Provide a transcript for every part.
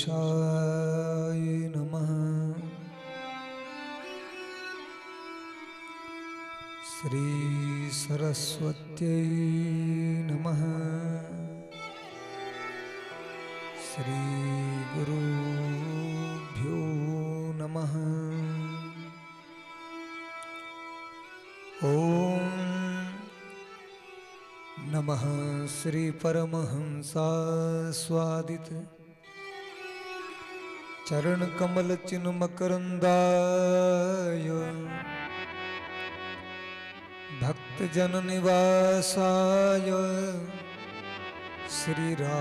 गणेशाय नमः। श्री सरस्वत्यै नमः। श्री गुरुभ्यो नमः। ओम नमः श्री परमहंसास्वादित चरण कमल चिन्ह मकरंदाय भक्त जन निवासाय श्री रामचंद्राय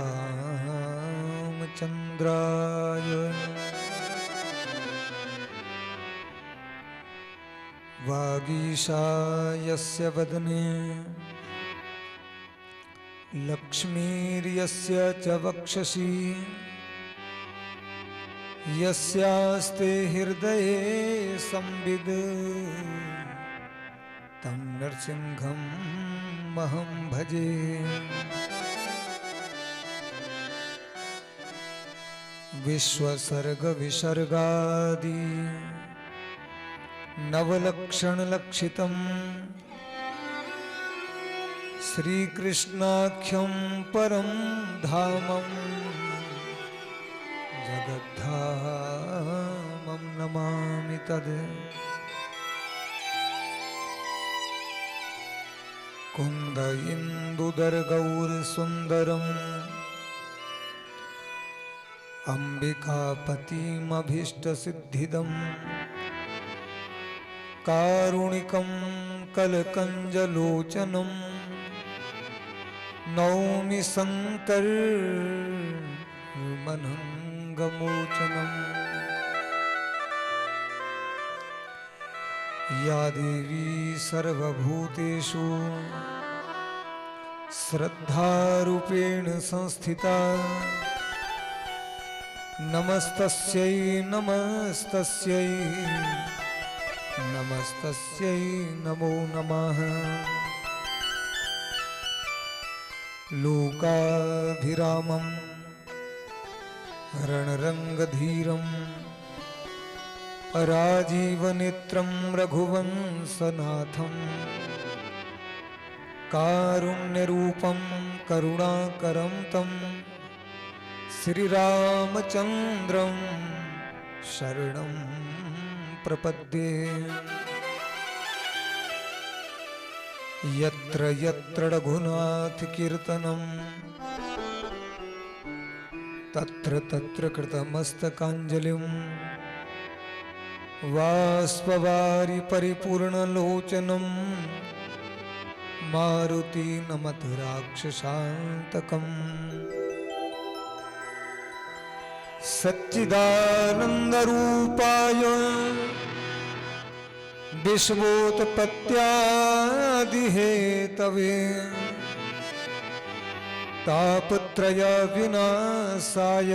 वागीशायस्य वदने लक्ष्मीर्यस्य च वक्षसि यस्यास्ते हृदये संविद तं नरसिंहमहं भजे। विश्वसर्ग विसर्गादि नवलक्षण लक्षितम् श्रीकृष्णाख्यं परं धामं जगद्धामं नमामि तद्। कुन्द इन्दुदर गौरसुन्दरम् अम्बिकापतिमभीष्टसिद्धिदम् कारुणिकं कलकञ्जलोचनम् नौमि शङ्करमनङ्गमोचनम्। या देवी सर्वभूतेषु श्रद्धारूपेण संस्थिता नमस्तस्यै नमस्तस्यै नमस्तस्यै नमो नमः। लोकाभिरामं रणरङ्गधीरं राजीवनेत्रं रघुवंशनाथं कारुण्यरूपं करुणाकरं तं श्रीरामचन्द्रं शरणं प्रपद्ये। यत्र यत्र रघुनाथ कीर्तनं तत्र तत्र कृतमस्तकाञ्जलिं वाष्पवारि परिपूर्णलोचनं मारुति नमत राक्षसान्तकम्। सच्चिदानन्दरूपाय विश्वोत्पत्त्यादिहेतवे तापत्रय विनाशाय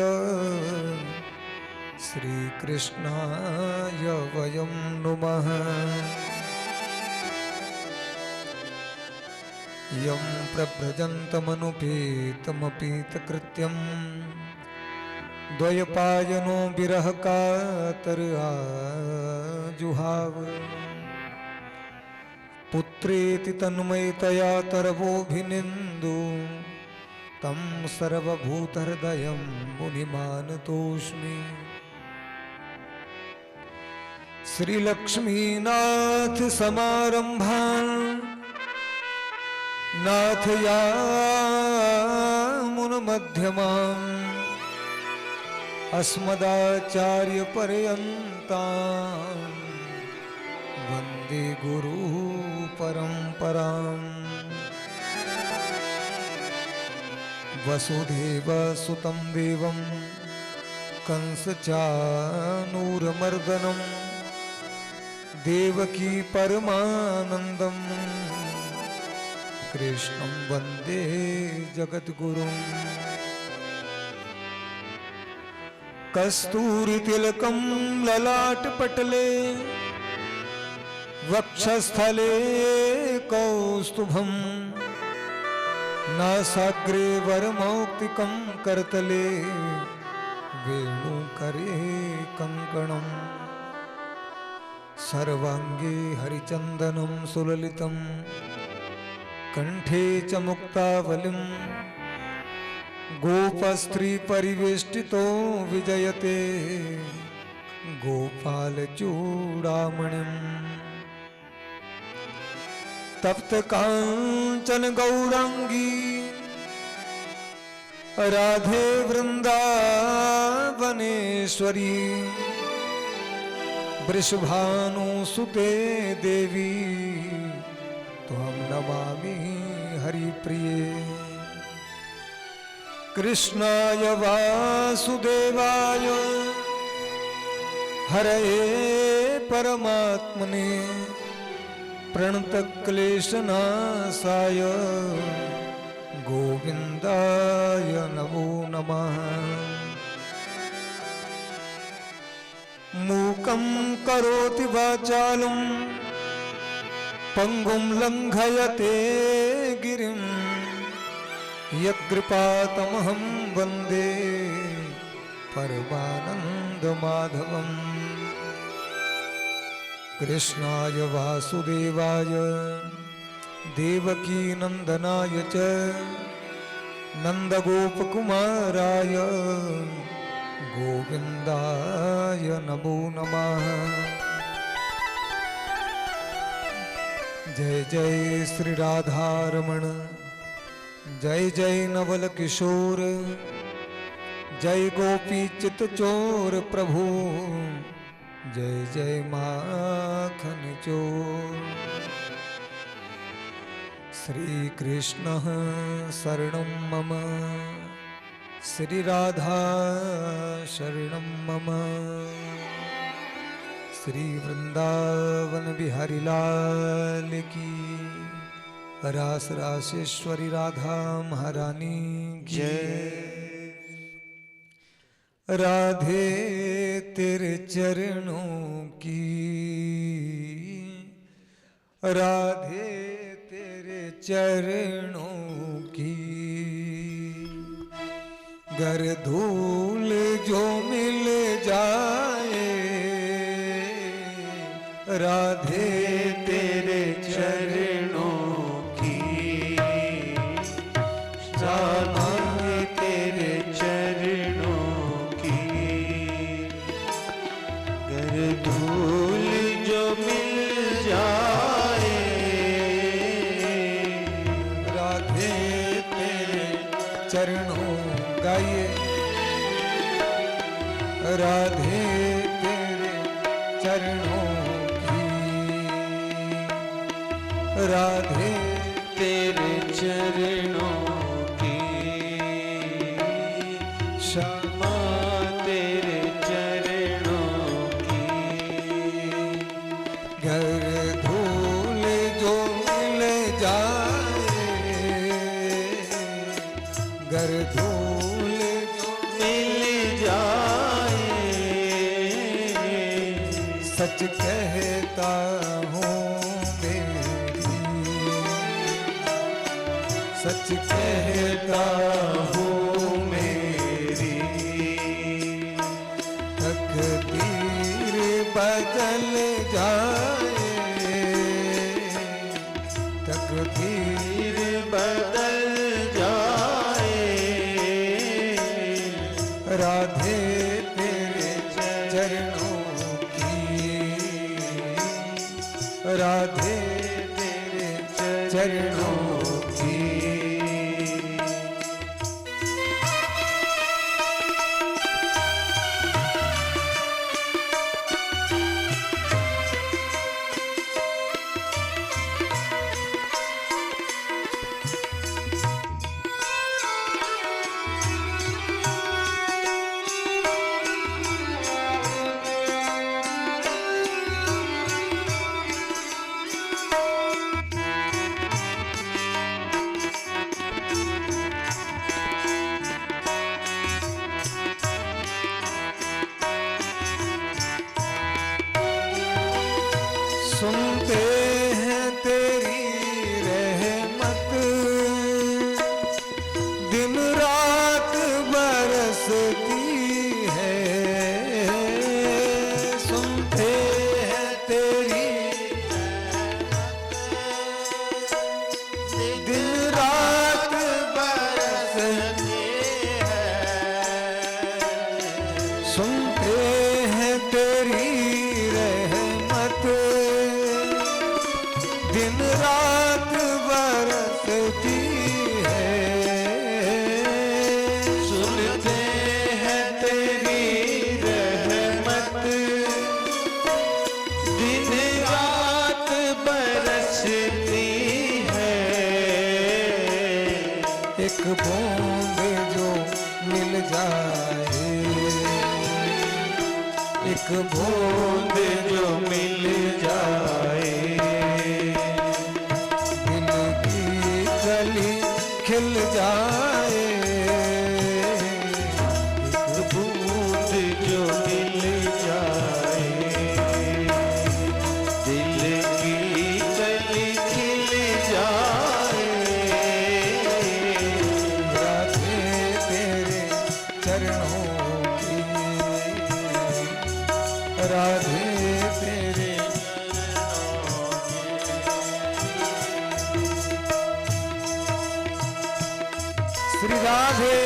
श्रीकृष्णाय वयं नुमः। यं प्रव्रजन्तमनुपेतमपीतकृत्यं द्वयपायनो विरहकातर आजुहाव। पुत्रेति तन्मयतया तरवोऽभिनिन्दु तं सर्वभूतहृदयं मुनिमानतोऽस्मि। श्रीलक्ष्मीनाथ समारम्भान् नाथयामुनमध्यमाम् अस्मदाचार्यपर्यन्तां वन्दे गुरुपरम्पराम्। वसुदेवसुतं देवं कंसचानूरमर्दनं देवकी परमानन्दं कृष्णं वन्दे जगद्गुरुम्। कस्तूरितिलकं ललाटपटले वक्षस्थले कौस्तुभं नासाग्रे वरमौक्तिकं करतले वेणु करे कंकणम सर्वांगे हरिचंदनम सुललितम कंठे च मुक्तावलिम गोपस्त्री परिवेष्टितो विजयते गोपाल चूड़ामणिम तप्त कांचन गौरांगी राधे वृंदावनेश्वरी वृषभानुसुते देवी त्वं नमामि हरिप्रिये कृष्णाय वासुदेवाय हरये परमात्मने प्रणतक्लेशनाशाय गोविन्दाय नमो नमः मूकं करोति वाचालं पङ्गुं लङ्घयते गिरिं यत्कृपातमहं वन्दे परमानन्दमाधवम् कृष्णाय वासुदेवाय देवकी नंदनाय च नंदगोपकुमाराय गोविंदाय नमो नमः जय जय श्री राधारमण जय जय नवल किशोर जय गोपी चित चोर प्रभु जय जय माखन चोर श्री कृष्ण शरणं मम श्री राधा शरणं मम श्री वृंदावन बिहारी लाल की रास रासेश्वरी राधा महारानी जय राधे तेरे चरणों की राधे तेरे चरणों की गर धूल जो मिल जाए राधे तेरे चरणों की राधे तेरे चरणों की गर धूल जो मिल जाए राधे तेरे चरणों गाइए राधे तेरे चरणों की राधे तेरे चरणों की क्षमा तेरे चरणों की घर धूल जो मिल जाए घर धूल जो मिल जाए सच कहता हूँ सच कहता हूँ मेरी तकदीर बदल जाए तकदीर बदल जाए राधे तेरे चरणों की राधे तेरे चरणों की सुनते हैं तेरी रहमत दिन रात बरसती दिन रात बरसती है। सुनते हैं तेरी रहमत, दिन रात बरसती है। एक बूंद जो मिल जाए, एक बूंद जो मिल जाए, दिल की कली खिल जाए। एक बूंद जो मिल जाए, दिल की कली खिल जाए। राधे तेरे चरणों की, राधे तेरे श्री राधे।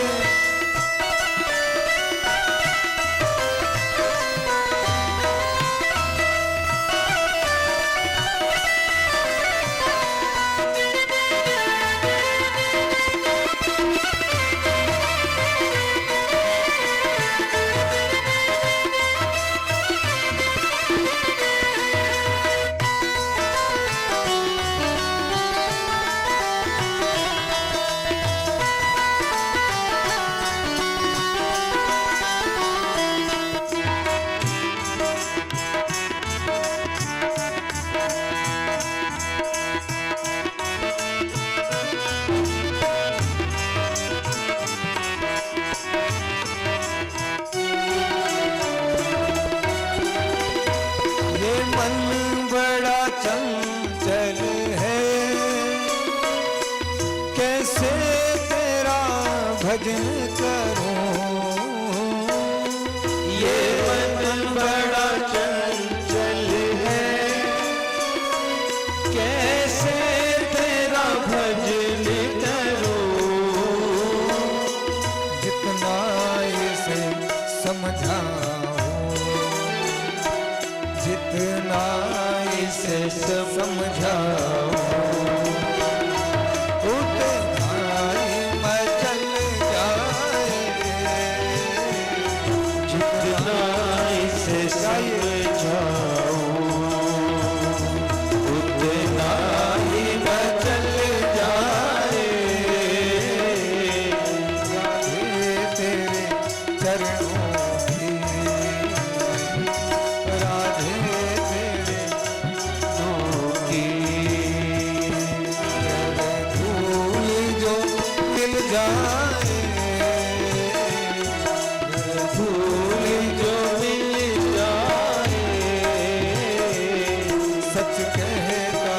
ये मन बड़ा चंचल है, कैसे तेरा भजन करूं। ये मन बड़ा चंचल है, कैसे तेरा भजन करूं। जितना इसे समझाऊं, जितना इसे समझाऊं, उतना ही मचल जाए। जितना इसे समझाऊं, उतना ही मचल जाए। राधे तेरे चरणों की, राधे तेरे की धूल जो मिल जाए, फूल जो मिल जाए। सच कहता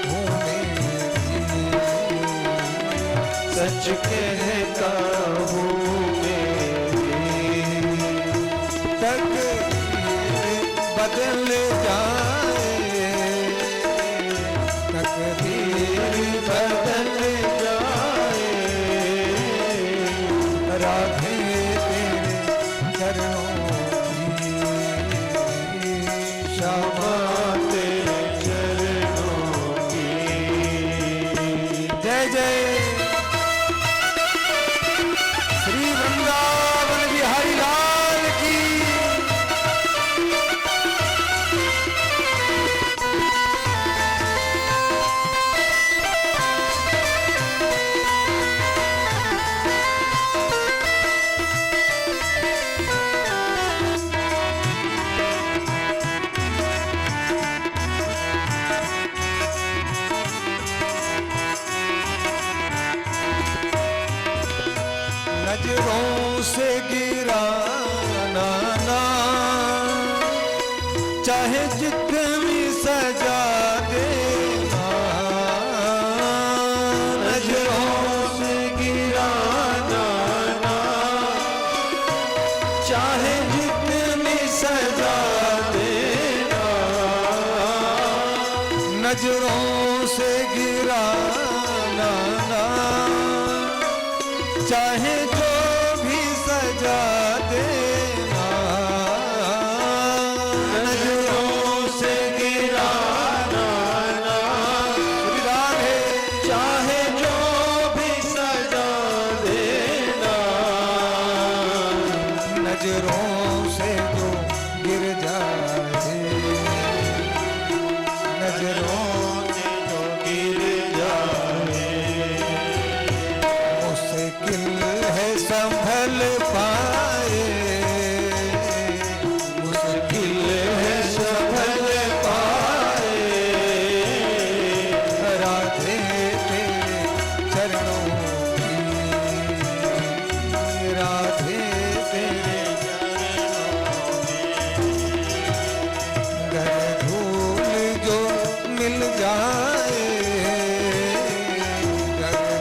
हूँ मेरी, सच कहता हूँ मेरी तकदीर बदल जाए, तकदीर बदल जाए। राधे तेरे चरणों की, श्यामा तेरे चरणों की। जय जय श्री वृंदावन बिहारी लाल की। नजरों से गिराना ना, चाहे जितनी सजा देना। नजरों से गिराना ना, चाहे जितनी सजा देना। नजरों से गिराना ना, चाहे जो भी सजा देना। नजरों से गिराना ना, मिल जाए,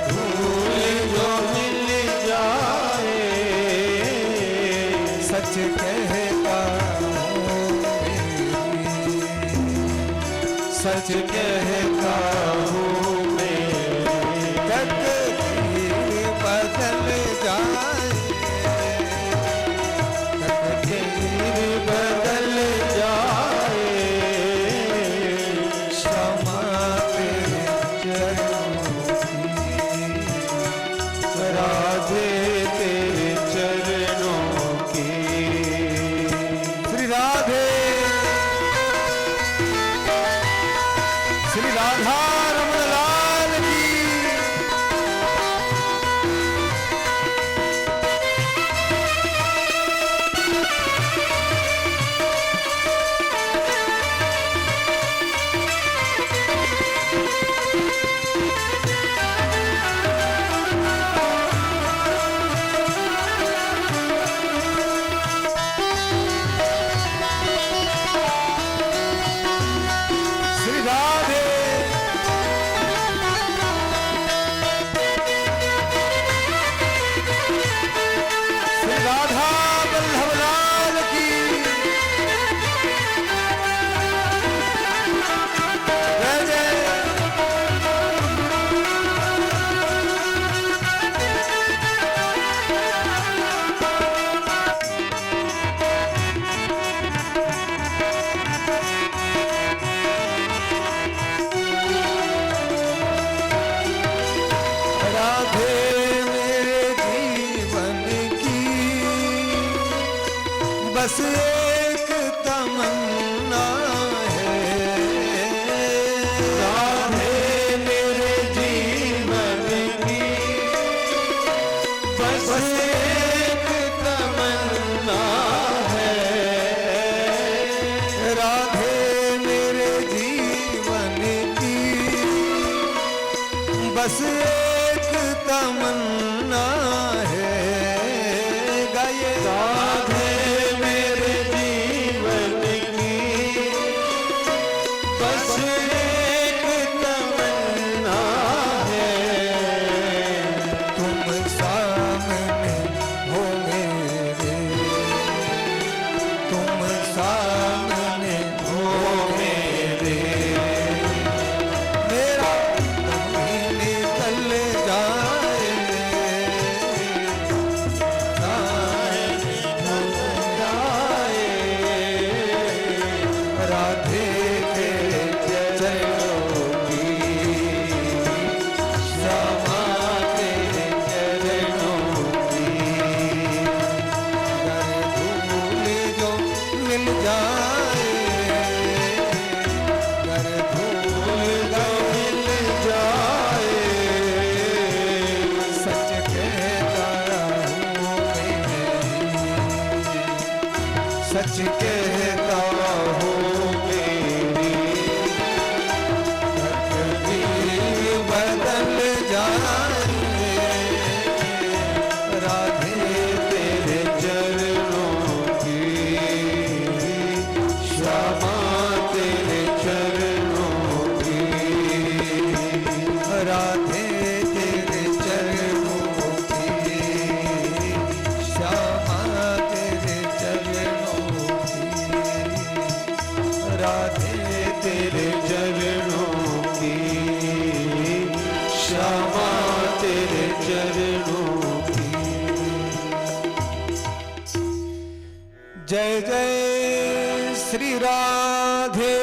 धूल जो मिल जाए, सच कहता हूँ सच कहता हूँ मैं, तकदीर बदल जाए, तकदीर बदल जाए, क्षमा तेरे चरणों की, राधे तेरे चरणों की। श्री राधे, श्री राधा रमण लाल की। श्री राधे, श्री राधा वल्लभ लाल की जय जय। राधे मेरे जीवन की बस एक तमन्ना है, राधे मेरे जीवन की बस एक तमन्ना है, राधे मेरे जीवन की बस एक तमन्ना है। गाइए राधे मेरे जीवन की बस एक तमन्ना है, तुम सामने हो मेरे, तुम सामने हो मेरे मेरा कभी निकल जाए, राधे तेरे चरणों की, क्षमा तेरे चरणों की, गर धूल जो मिल जाए, गर धूल जो मिल जाए, सच कहता हूँ मैं, सच कहता हूँ मेरी, तकदीर बदल जाए, राधे तेरे चरणों की, क्षमा तेरे चरणों की, राधे तेरे चरणों की, श्यामा तेरे चरणों की, राधे तेरे चरणों की, क्षमा तेरे चरणों की। जय जय श्री राधे,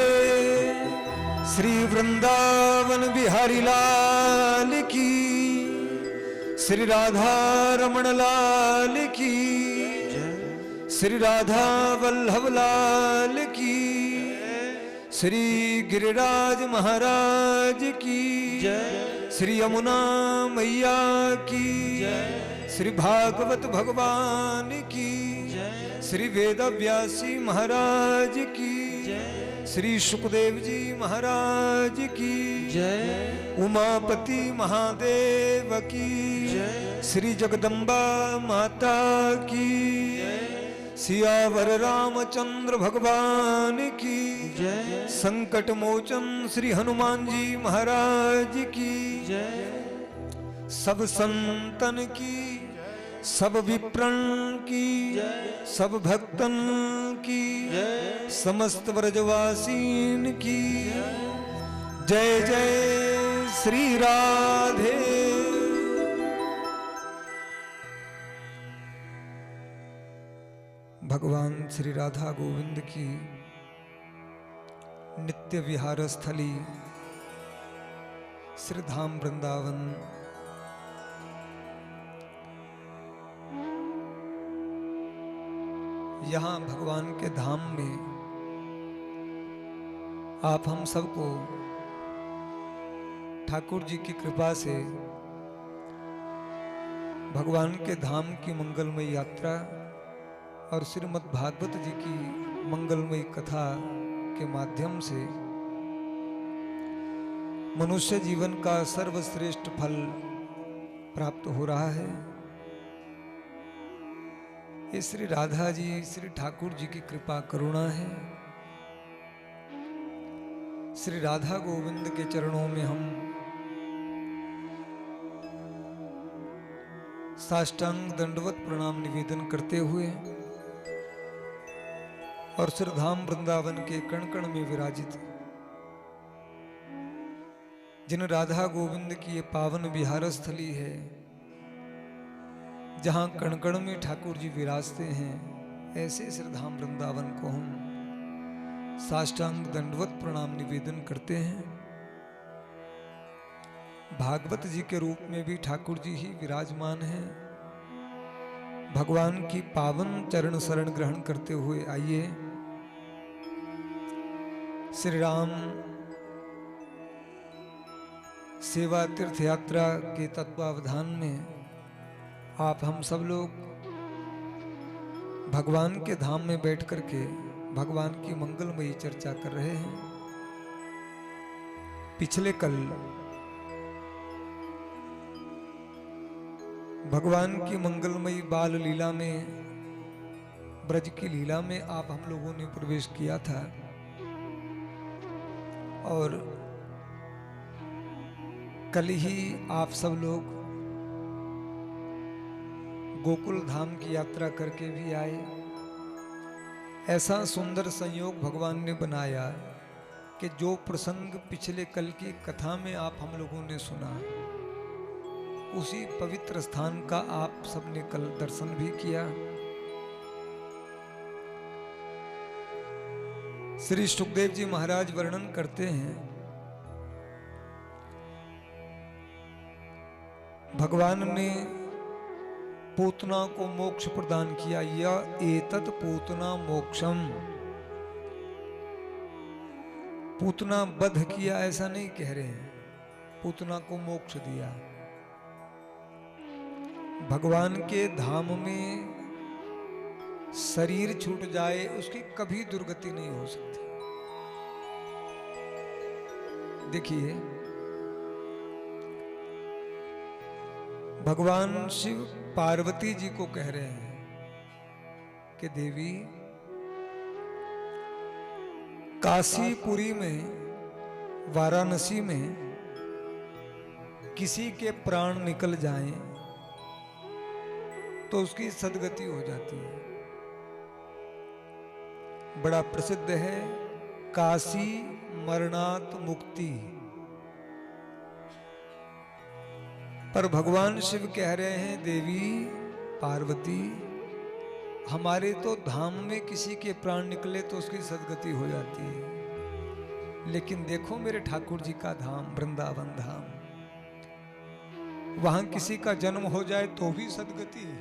श्री वृंदावन बिहारी लाल की, श्री राधा रमण लाल की, श्री राधा वल्लभ लाल की, श्री गिरिराज महाराज की, श्री यमुना मैया की, श्री भागवत भगवान की, श्री वेद व्यासी महाराज की, श्री सुखदेव जी महाराज की, उमापति महादेव की, श्री जगदम्बा माता की, सियावर रामचंद्र भगवान की जय संकट मोचन श्री हनुमान जी महाराज की जय सब संतन की सब विप्रण की सब भक्तन की समस्त व्रजवासीन की जय जय श्री राधे। भगवान श्री राधा गोविंद की नित्य विहार स्थली श्री धाम वृंदावन यहाँ भगवान के धाम में आप हम सबको ठाकुर जी की कृपा से भगवान के धाम की मंगलमयी यात्रा और श्रीमद् भागवत जी की मंगलमयी कथा के माध्यम से मनुष्य जीवन का सर्वश्रेष्ठ फल प्राप्त हो रहा है। ये श्री राधा जी श्री ठाकुर जी की कृपा करुणा है। श्री राधा गोविंद के चरणों में हम साष्टांग दंडवत प्रणाम निवेदन करते हुए और श्रीधाम वृंदावन के कण कण में विराजित जिन राधा गोविंद की ये पावन विहार स्थली है, जहां कण कण में ठाकुर जी विराजते हैं, ऐसे श्रीधाम वृंदावन को हम साष्टांग दंडवत प्रणाम निवेदन करते हैं। भागवत जी के रूप में भी ठाकुर जी ही विराजमान हैं। भगवान की पावन चरण शरण ग्रहण करते हुए आइए श्री राम सेवा तीर्थ यात्रा के तत्वावधान में आप हम सब लोग भगवान के धाम में बैठ करके भगवान की मंगलमयी चर्चा कर रहे हैं। पिछले कल भगवान की मंगलमयी बाल लीला में, ब्रज की लीला में आप हम लोगों ने प्रवेश किया था और कल ही आप सब लोग गोकुल धाम की यात्रा करके भी आए। ऐसा सुंदर संयोग भगवान ने बनाया कि जो प्रसंग पिछले कल की कथा में आप हम लोगों ने सुना, उसी पवित्र स्थान का आप सबने कल दर्शन भी किया। श्री सुखदेव जी महाराज वर्णन करते हैं, भगवान ने पूतना को मोक्ष प्रदान किया। या एतत् पूतना मोक्षम, पूतना वध किया ऐसा नहीं कह रहे हैं, पूतना को मोक्ष दिया। भगवान के धाम में शरीर छूट जाए उसकी कभी दुर्गति नहीं हो सकती। देखिए, भगवान शिव पार्वती जी को कह रहे हैं कि देवी, काशीपुरी में, वाराणसी में किसी के प्राण निकल जाएं तो उसकी सदगति हो जाती है। बड़ा प्रसिद्ध है काशी मरणात मुक्ति। पर भगवान शिव कह रहे हैं, देवी पार्वती, हमारे तो धाम में किसी के प्राण निकले तो उसकी सदगति हो जाती है, लेकिन देखो मेरे ठाकुर जी का धाम वृंदावन धाम, वहां किसी का जन्म हो जाए तो भी सदगति है,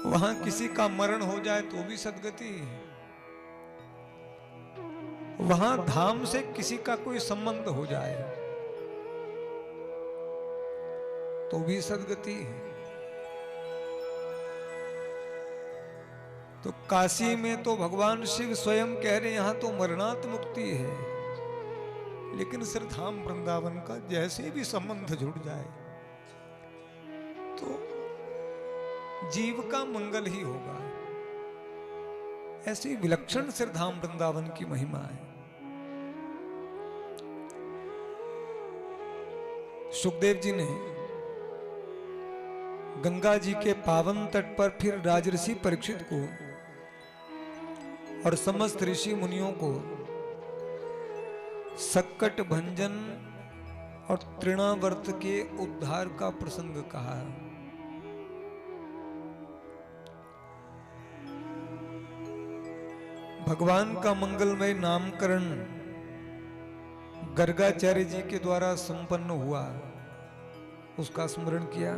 वहां किसी का मरण हो जाए तो भी सदगति है, वहां धाम से किसी का कोई संबंध हो जाए तो भी सदगति है। तो काशी में तो भगवान शिव स्वयं कह रहे हैं यहां तो मरणात मुक्ति है, लेकिन श्रीधाम वृंदावन का जैसे भी संबंध जुड़ जाए तो जीव का मंगल ही होगा। ऐसी विलक्षण सिरधाम वृंदावन की महिमा है। सुखदेव जी ने गंगा जी के पावन तट पर फिर राजऋषि परीक्षित को और समस्त ऋषि मुनियों को संकट भंजन और तृणावर्त के उद्धार का प्रसंग कहा। भगवान का मंगलमय नामकरण गर्गाचार्य जी के द्वारा संपन्न हुआ, उसका स्मरण किया।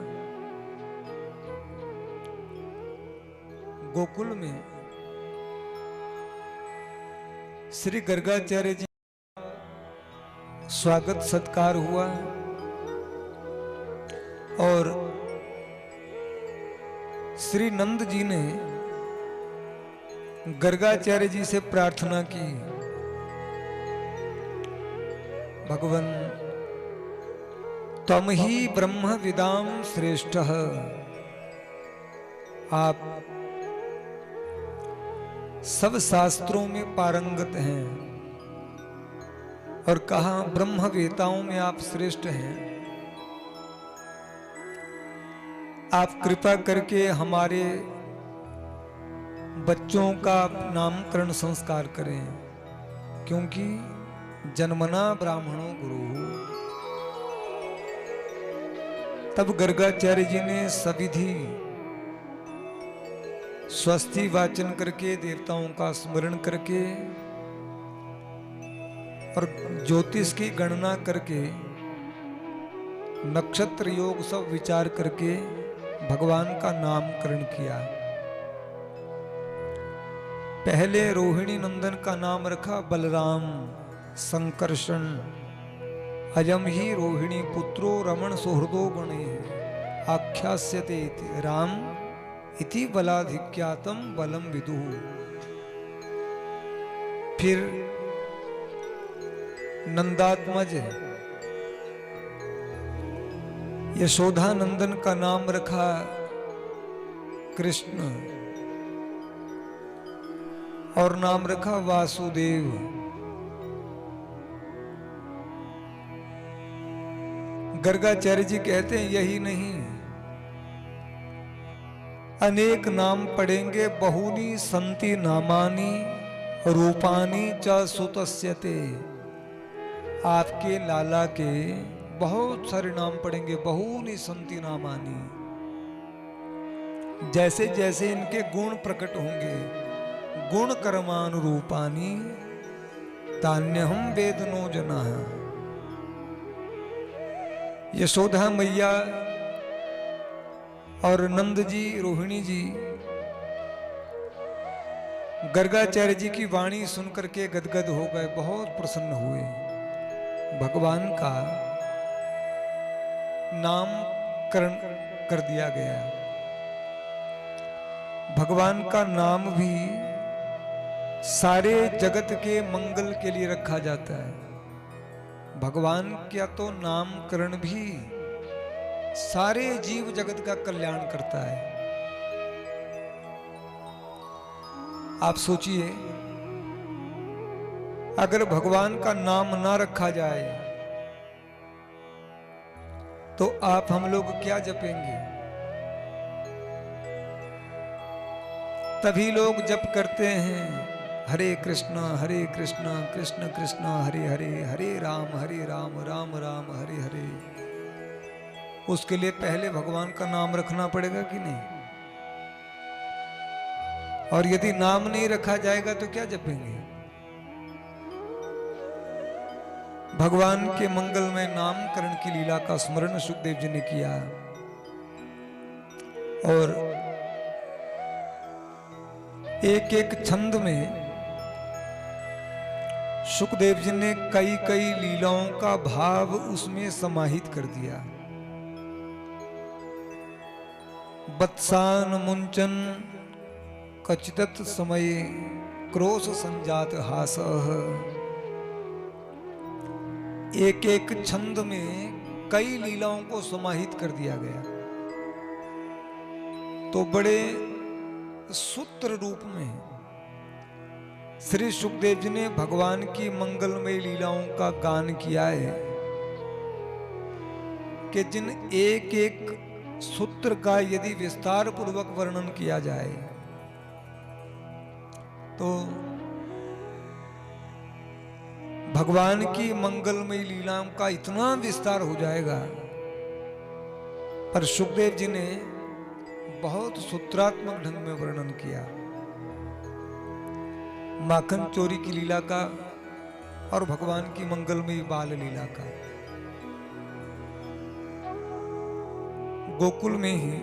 गोकुल में श्री गर्गाचार्य जी स्वागत सत्कार हुआ और श्री नंद जी ने गर्गाचार्य जी से प्रार्थना की, भगवन त्वं ही ब्रह्म विदाम श्रेष्ठः, आप सब शास्त्रों में पारंगत हैं और कहा ब्रह्मवेताओं में आप श्रेष्ठ हैं। आप कृपा करके हमारे बच्चों का नामकरण संस्कार करें, क्योंकि जन्मना ब्राह्मणों गुरु। तब गर्गाचार्य जी ने सविधि स्वस्ति वाचन करके, देवताओं का स्मरण करके और ज्योतिष की गणना करके, नक्षत्र योग सब विचार करके भगवान का नामकरण किया। पहले रोहिणी नंदन का नाम रखा बलराम संकर्षण, अयम ही रोहिणी पुत्रो रमण सुहृदो गणे आख्यास्यते राम इति बलाधिक्यातम बलम विदुः। फिर नंदात्मज यशोधा नंदन का नाम रखा कृष्ण और नाम रखा वासुदेव। गर्गाचार्य जी कहते हैं यही नहीं, अनेक नाम पढ़ेंगे, बहुनी संति नामानी रूपानी च सुतस्यते। आपके लाला के बहुत सारे नाम पढ़ेंगे, बहुनी संति नामानी। जैसे जैसे इनके गुण प्रकट होंगे, गुण कर्मानुरूपानी तान्यहम वेदनो जना। यशोदा मैया और नंद जी, रोहिणी जी गर्गाचार्य जी की वाणी सुनकर के गदगद हो गए, बहुत प्रसन्न हुए। भगवान का नामकरण कर दिया गया। भगवान का नाम भी सारे जगत के मंगल के लिए रखा जाता है। भगवान का तो नामकरण भी सारे जीव जगत का कल्याण करता है। आप सोचिए, अगर भगवान का नाम ना रखा जाए तो आप हम लोग क्या जपेंगे? तभी लोग जप करते हैं हरे कृष्णा कृष्ण कृष्ण हरे हरे, हरे राम राम राम हरे हरे। उसके लिए पहले भगवान का नाम रखना पड़ेगा कि नहीं? और यदि नाम नहीं रखा जाएगा तो क्या जपेंगे? भगवान के मंगलमय नामकरण की लीला का स्मरण सुखदेव जी ने किया और एक एक छंद में सुखदेव जी ने कई कई लीलाओं का भाव उसमें समाहित कर दिया। बत्सान मुंचन कचिदत समय क्रोश संजात हासः। एक एक छंद में कई लीलाओं को समाहित कर दिया गया। तो बड़े सूत्र रूप में श्री सुखदेव जी ने भगवान की मंगलमय लीलाओं का गान किया है कि जिन एक एक सूत्र का यदि विस्तार पूर्वक वर्णन किया जाए तो भगवान की मंगलमय लीलाओं का इतना विस्तार हो जाएगा। पर सुखदेव जी ने बहुत सूत्रात्मक ढंग में वर्णन किया माखन चोरी की लीला का और भगवान की मंगलमय बाल लीला का। गोकुल में ही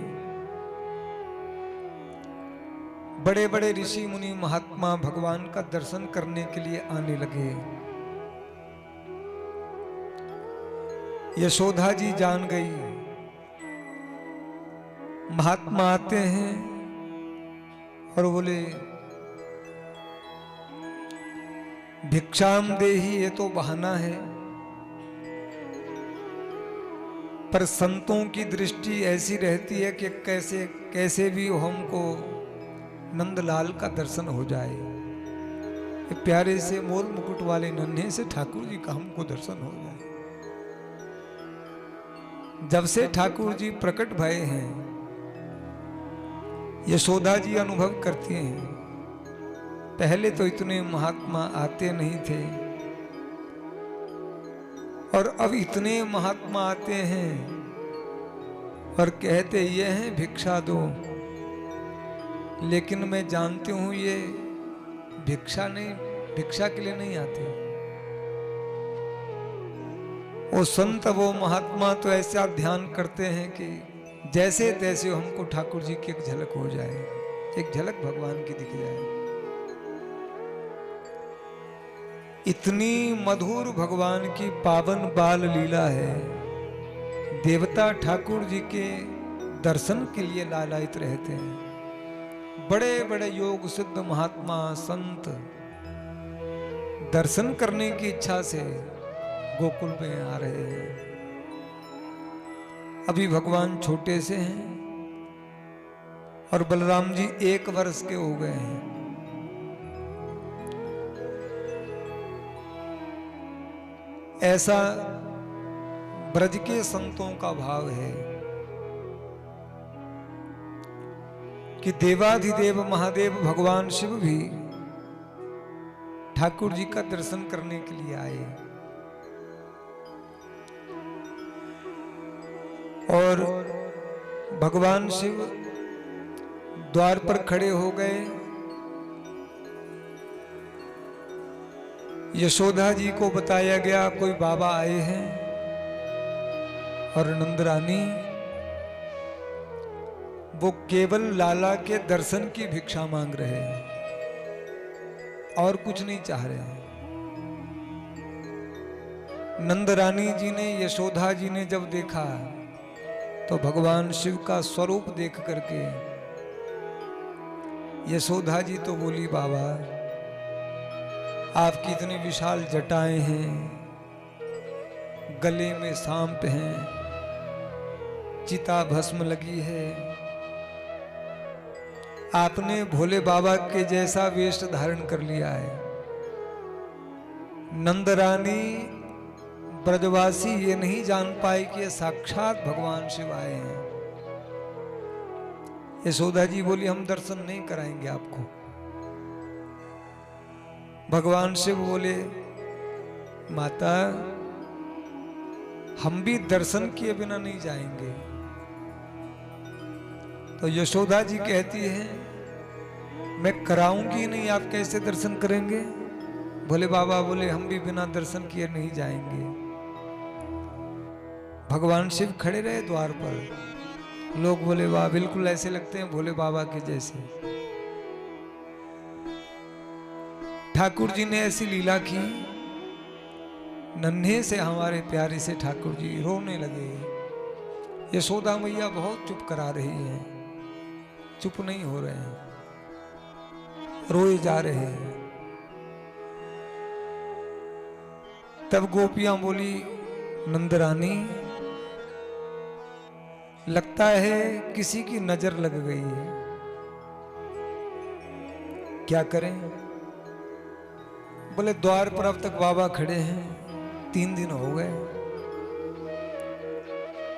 बड़े बड़े ऋषि मुनि महात्मा भगवान का दर्शन करने के लिए आने लगे। यशोदा जी जान गई महात्मा आते हैं और बोले भिक्षाम देही, ये तो बहाना है, पर संतों की दृष्टि ऐसी रहती है कि कैसे कैसे भी हमको नंदलाल का दर्शन हो जाए। प्यारे से मोर मुकुट वाले नन्हे से ठाकुर जी का हमको दर्शन हो जाए। जब से ठाकुर जी प्रकट भये हैं यशोदा जी अनुभव करती हैं, पहले तो इतने महात्मा आते नहीं थे और अब इतने महात्मा आते हैं और कहते ये हैं भिक्षा दो, लेकिन मैं जानती हूं ये भिक्षा के लिए नहीं आते। वो संत वो महात्मा तो ऐसा ध्यान करते हैं कि जैसे तैसे हमको ठाकुर जी की एक झलक हो जाए, एक झलक भगवान की दिख जाए। इतनी मधुर भगवान की पावन बाल लीला है, देवता ठाकुर जी के दर्शन के लिए लालायित रहते हैं। बड़े बड़े योग सिद्ध महात्मा संत दर्शन करने की इच्छा से गोकुल में आ रहे हैं। अभी भगवान छोटे से हैं और बलराम जी 1 वर्ष के हो गए हैं। ऐसा ब्रज के संतों का भाव है कि देवाधिदेव महादेव भगवान शिव भी ठाकुर जी का दर्शन करने के लिए आए और भगवान शिव द्वार पर खड़े हो गए। यशोदा जी को बताया गया कोई बाबा आए हैं और नंदरानी वो केवल लाला के दर्शन की भिक्षा मांग रहे हैं और कुछ नहीं चाह रहे हैं। नंदरानी जी ने यशोदा जी ने जब देखा तो भगवान शिव का स्वरूप देख करके यशोदा जी तो बोली बाबा आपकी इतनी विशाल जटाएं हैं, गले में सांप हैं, चिता भस्म लगी है, आपने भोले बाबा के जैसा वेश धारण कर लिया है। नंदरानी ब्रजवासी ये नहीं जान पाए कि ये साक्षात भगवान शिव आए हैं। यशोदा जी बोली हम दर्शन नहीं कराएंगे आपको। भगवान शिव बोले माता हम भी दर्शन किए बिना नहीं जाएंगे। तो यशोदा जी कहती है मैं कराऊंगी नहीं, आप कैसे दर्शन करेंगे? भोले बाबा बोले हम भी बिना दर्शन किए नहीं जाएंगे। भगवान शिव खड़े रहे द्वार पर। लोग बोले वाह बिल्कुल ऐसे लगते हैं भोले बाबा के जैसे। ठाकुर जी ने ऐसी लीला की, नन्हे से हमारे प्यारे से ठाकुर जी रोने लगे। यशोदा मैया बहुत चुप करा रही है, चुप नहीं हो रहे हैं, रोए जा रहे हैं। तब गोपियां बोली नंदरानी लगता है किसी की नजर लग गई है। क्या करें? बोले द्वार पर अब तक बाबा खड़े हैं, 3 दिन हो गए,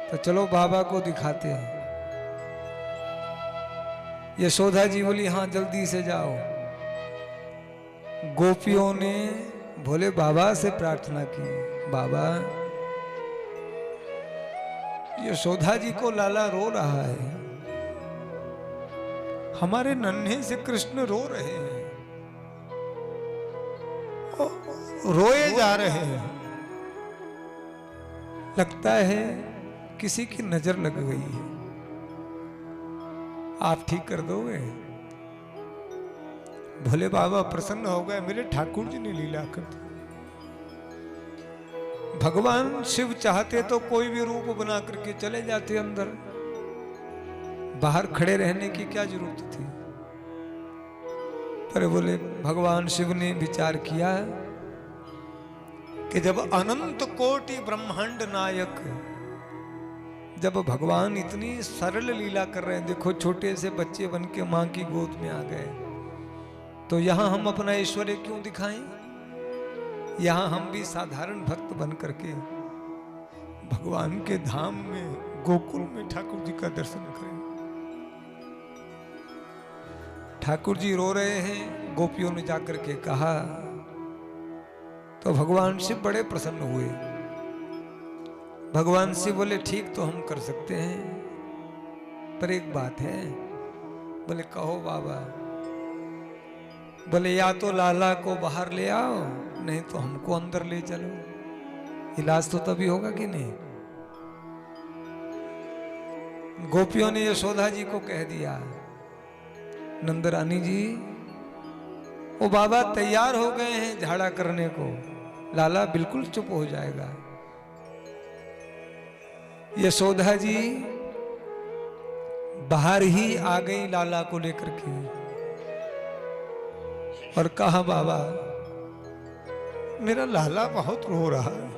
तो चलो बाबा को दिखाते हैं। यशोदा जी बोली हाँ जल्दी से जाओ। गोपियों ने भोले बाबा से प्रार्थना की, बाबा यशोदा जी को लाला रो रहा है, हमारे नन्हे से कृष्ण रो रहे हैं, रोए जा रहे हैं, लगता है किसी की नजर लग गई है, आप ठीक कर दोगे? भोले बाबा प्रसन्न हो गए, मेरे ठाकुर जी ने लीला कर दी। भगवान शिव चाहते तो कोई भी रूप बना करके चले जाते अंदर, बाहर खड़े रहने की क्या जरूरत थी? पर बोले भगवान शिव ने विचार किया कि जब अनंत कोटि ब्रह्मांड नायक, जब भगवान इतनी सरल लीला कर रहे हैं, देखो छोटे से बच्चे बन के मां की गोद में आ गए, तो यहां हम अपना ऐश्वर्य क्यों दिखाएं? यहां हम भी साधारण भक्त बन करके भगवान के धाम में, गोकुल में ठाकुर जी का दर्शन करें। ठाकुर जी रो रहे हैं, गोपियों ने जाकर के कहा, तो भगवान शिव बड़े प्रसन्न हुए। भगवान शिव बोले ठीक तो हम कर सकते हैं, पर एक बात है। बोले कहो बाबा। बोले या तो लाला को बाहर ले आओ, नहीं तो हमको अंदर ले चलो, इलाज तो तभी होगा कि नहीं। गोपियों ने यशोदा जी को कह दिया, नंदरानी जी वो बाबा तैयार हो गए हैं झाड़ा करने को, लाला बिल्कुल चुप हो जाएगा। यशोदा जी बाहर ही आ गई लाला को लेकर के और कहा, बाबा मेरा लाला बहुत रो रहा है,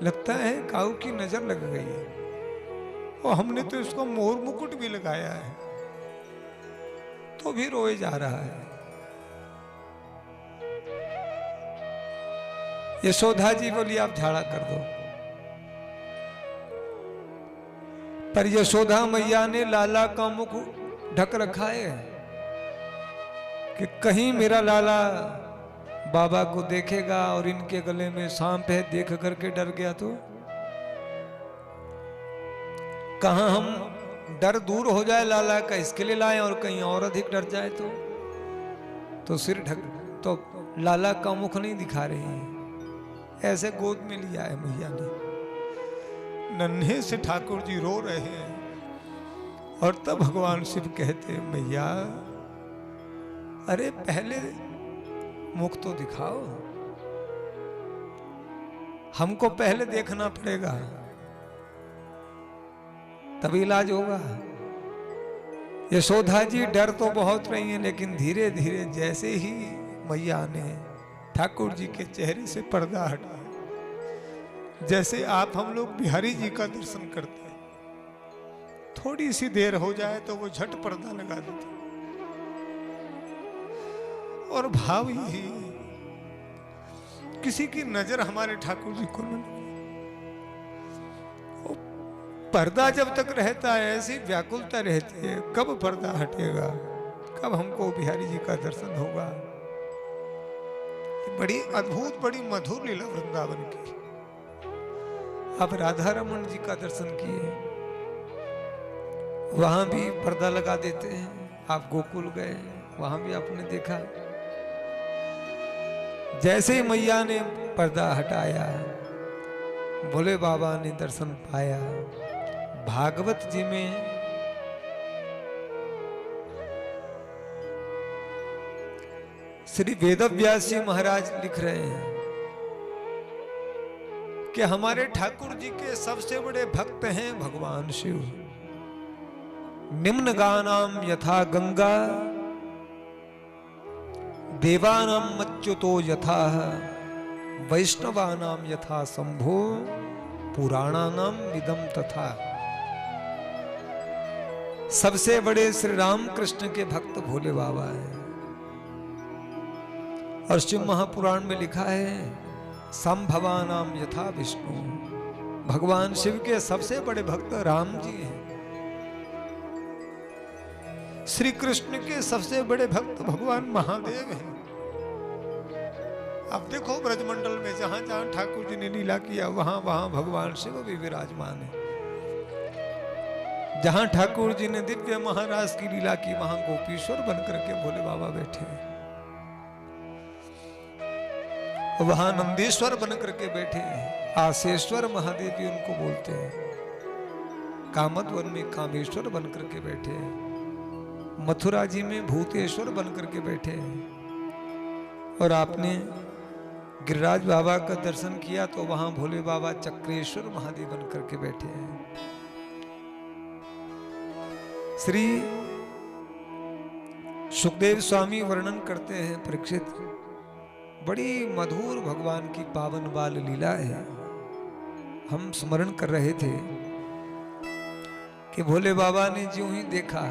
लगता है काऊ की नजर लग गई है, और हमने तो इसको मोर मुकुट भी लगाया है, तो भी रोए जा रहा है। यशोदा जी बोली आप झाड़ा कर दो, पर यशोदा मैया ने लाला का मुख ढक रखा है कि कहीं मेरा लाला बाबा को देखेगा और इनके गले में सांप है देख करके डर गया तो कहां हम डर दूर हो जाए लाला का, इसके लिए लाए, और कहीं और अधिक डर जाए तो सिर ढक, तो लाला का मुख नहीं दिखा रही है, ऐसे गोद में लिया है मैया ने। नन्हे से ठाकुर जी रो रहे हैं, और तब भगवान शिव कहते हैं, मैया अरे पहले मुख तो दिखाओ, हमको पहले देखना पड़ेगा तभी इलाज होगा। यशोदा जी डर तो बहुत रही हैं, लेकिन धीरे धीरे जैसे ही मैया ने ठाकुर जी के चेहरे से पर्दा हटाया, जैसे आप हम लोग बिहारी जी का दर्शन करते हैं, थोड़ी सी देर हो जाए तो वो झट पर्दा लगा देते, और भाव ही किसी की नजर हमारे ठाकुर जी को न, पर्दा जब तक रहता है ऐसी व्याकुलता रहती है, कब पर्दा हटेगा, कब हमको बिहारी जी का दर्शन होगा। बड़ी अद्भुत, बड़ी मधुर लीला वृंदावन की। अब राधा रमन जी का दर्शन किए, वहां भी पर्दा लगा देते हैं। आप गोकुल गए, वहां भी आपने देखा, जैसे ही मैया ने पर्दा हटाया, भोले बाबा ने दर्शन पाया। भागवत जी में श्री वेदव्यास जी महाराज लिख रहे हैं कि हमारे ठाकुर जी के सबसे बड़े भक्त हैं भगवान शिव। निम्न गानाम यथा गंगा, देवानाम मच्युतो यथा, वैष्णवानाम यथा शंभो, पुराणानाम इदम तथा। सबसे बड़े श्री राम कृष्ण के भक्त भोले बाबा हैं। और शिव महापुराण में लिखा है संभवानाम यथा विष्णु। भगवान शिव के सबसे बड़े भक्त राम जी हैं। श्री कृष्ण के सबसे बड़े भक्त भगवान महादेव हैं। अब देखो ब्रजमंडल में जहां जहां ठाकुर जी ने लीला किया वहां वहां भगवान शिव भी विराजमान है। जहां ठाकुर जी ने दिव्य महाराज की लीला की वहां गोपीश्वर बनकर के भोले बाबा बैठे हैं। वहां नंदीश्वर बनकर के बैठे हैं। आसेश्वर महादेव भी उनको बोलते हैं। कामदवन में कामेश्वर बनकर के बैठे हैं। मथुरा जी में भूतेश्वर बनकर के बैठे हैं। और आपने गिरिराज बाबा का दर्शन किया तो वहां भोले बाबा चक्रेश्वर महादेव बनकर के बैठे हैं। श्री सुखदेव स्वामी वर्णन करते हैं, परीक्षित बड़ी मधुर भगवान की पावन बाल लीला है। हम स्मरण कर रहे थे कि भोले बाबा ने ज्यों ही देखा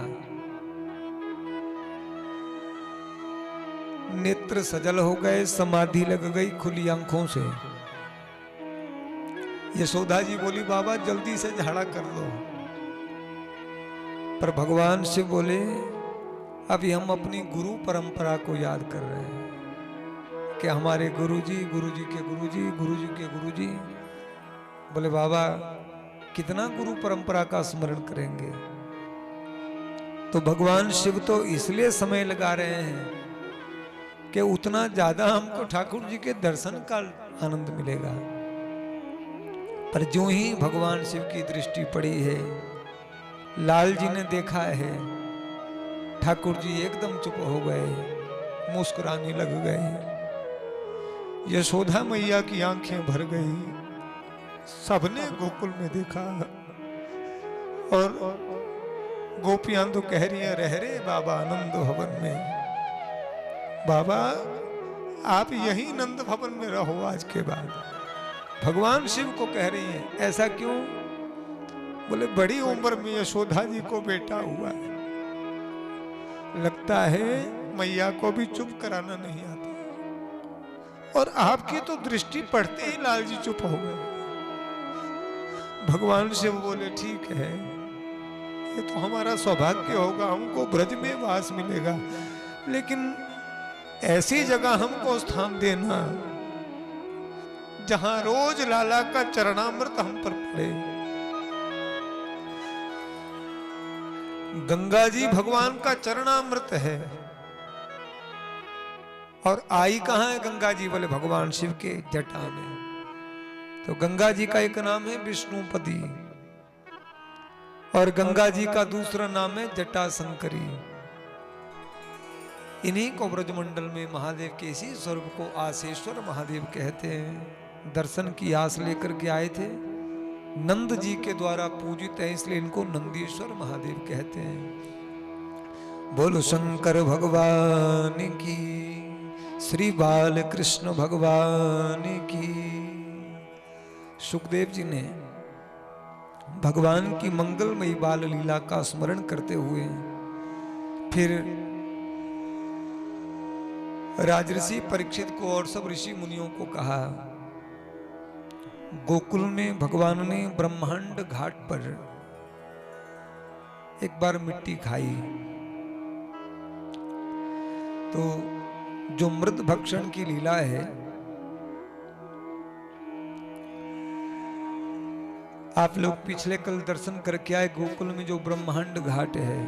नेत्र सजल हो गए, समाधि लग गई खुली आंखों से। यशोदा जी बोली बाबा जल्दी से झाड़ा कर दो। पर भगवान शिव बोले अभी हम अपनी गुरु परंपरा को याद कर रहे हैं कि हमारे गुरुजी के गुरुजी के गुरुजी। बोले बाबा कितना गुरु परंपरा का स्मरण करेंगे। तो भगवान शिव तो इसलिए समय लगा रहे हैं कि उतना ज्यादा हमको ठाकुर जी के दर्शन का आनंद मिलेगा। पर जो ही भगवान शिव की दृष्टि पड़ी है, लाल जी ने देखा है, ठाकुर जी एकदम चुप हो गए, मुस्कुराने लग गए। यशोदा मैया की आंखें भर गई। सबने गोकुल में देखा और गोपियां तो कह रही हैं रह रे बाबा आनंद भवन में। बाबा आप यही नंद भवन में रहो आज के बाद। भगवान शिव को कह रही हैं ऐसा क्यों? बोले बड़ी उम्र में यशोदा जी को बेटा हुआ है, लगता है मैया को भी चुप कराना नहीं आता। और आपकी तो दृष्टि पड़ते ही लाल जी चुप हो गए। भगवान शिव बोले ठीक है, ये तो हमारा सौभाग्य होगा, हमको ब्रज में वास मिलेगा, लेकिन ऐसी जगह हमको स्थान देना जहां रोज लाला का चरणामृत हम पर पड़े। गंगा जी भगवान का चरणामृत है। और आई कहां है गंगा जी? बोले भगवान शिव के जटा में। तो गंगा जी का एक नाम है विष्णुपति और गंगा जी का दूसरा नाम है जटा शंकरी। इन्हीं को ब्रजमंडल में महादेव के इसी स्वरूप को आसेश्वर महादेव कहते हैं। दर्शन की आस लेकर के आए थे, नंद जी के द्वारा पूजित है, इसलिए इनको नंदीश्वर महादेव कहते हैं। बोलो शंकर भगवान की, श्री बाल कृष्ण भगवान की। सुखदेव जी ने भगवान की मंगलमयी बाल लीला का स्मरण करते हुए फिर राजऋषि परीक्षित को और सब ऋषि मुनियों को कहा, गोकुल में भगवान ने ब्रह्मांड घाट पर एक बार मिट्टी खाई तो जो मृत भक्षण की लीला है, आप लोग पिछले कल दर्शन करके आए। गोकुल में जो ब्रह्मांड घाट है,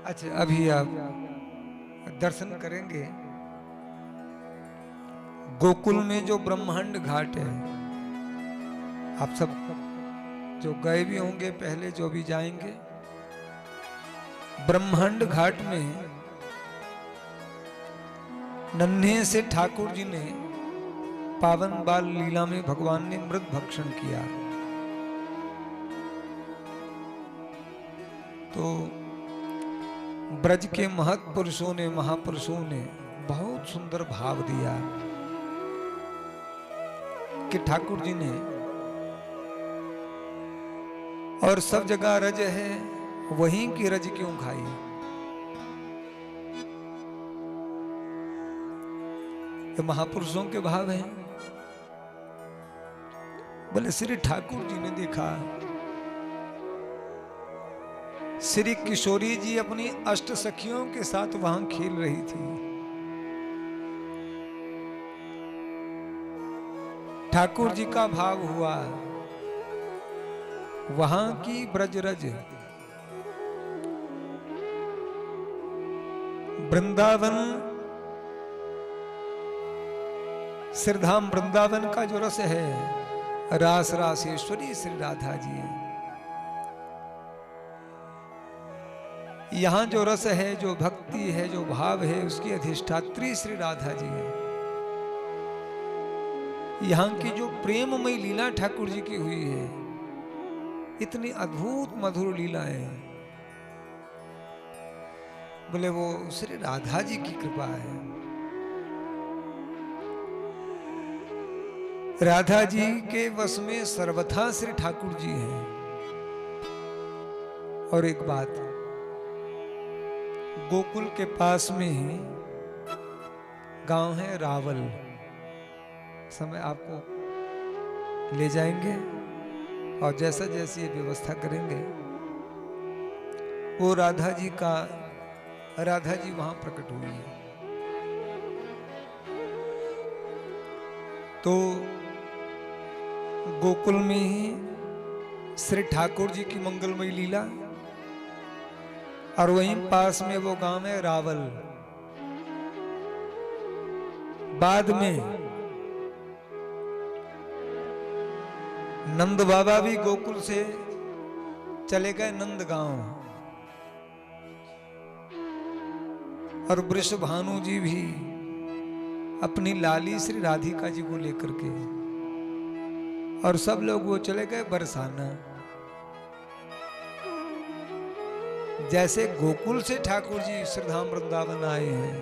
अच्छा अभी आप दर्शन करेंगे। गोकुल में जो ब्रह्मांड घाट है, आप सब जो गए भी होंगे पहले, जो भी जाएंगे, ब्रह्मांड घाट में नन्हे से ठाकुर जी ने पावन बाल लीला में भगवान ने मृत भक्षण किया। तो ब्रज के महत पुरुषों ने, महापुरुषों ने बहुत सुंदर भाव दिया कि ठाकुर जी ने और सब जगह रज है, वहीं की रज क्यों खाई? ये महापुरुषों के भाव हैं। बोले श्री ठाकुर जी ने देखा श्री किशोरी जी अपनी अष्ट सखियों के साथ वहां खेल रही थी। ठाकुर जी का भाव हुआ वहां की ब्रजरज वृंदावन, श्रीधाम वृंदावन का जो रस है, रास रासेश्वरी श्री राधा जी है। यहां जो रस है, जो भक्ति है, जो भाव है, उसकी अधिष्ठात्री श्री राधा जी है। यहां की जो प्रेममयी लीला ठाकुर जी की हुई है, इतनी अद्भुत मधुर लीला है, बोले वो श्री राधा जी की कृपा है। राधा जी के वश में सर्वथा श्री ठाकुर जी हैं। और एक बात, गोकुल के पास में ही गांव है रावल, समय आपको ले जाएंगे और जैसा जैसी ये व्यवस्था करेंगे, वो राधा जी वहां प्रकट हुई है। तो गोकुल में ही श्री ठाकुर जी की मंगलमयी लीला, और वहीं पास में वो गांव है रावल। बाद में नंद बाबा भी गोकुल से चले गए नंद गांव, और वृषभानु जी भी अपनी लाली श्री राधिका जी को लेकर के, और सब लोग वो चले गए बरसाना। जैसे गोकुल से ठाकुर जी श्रीधाम वृंदावन आए हैं,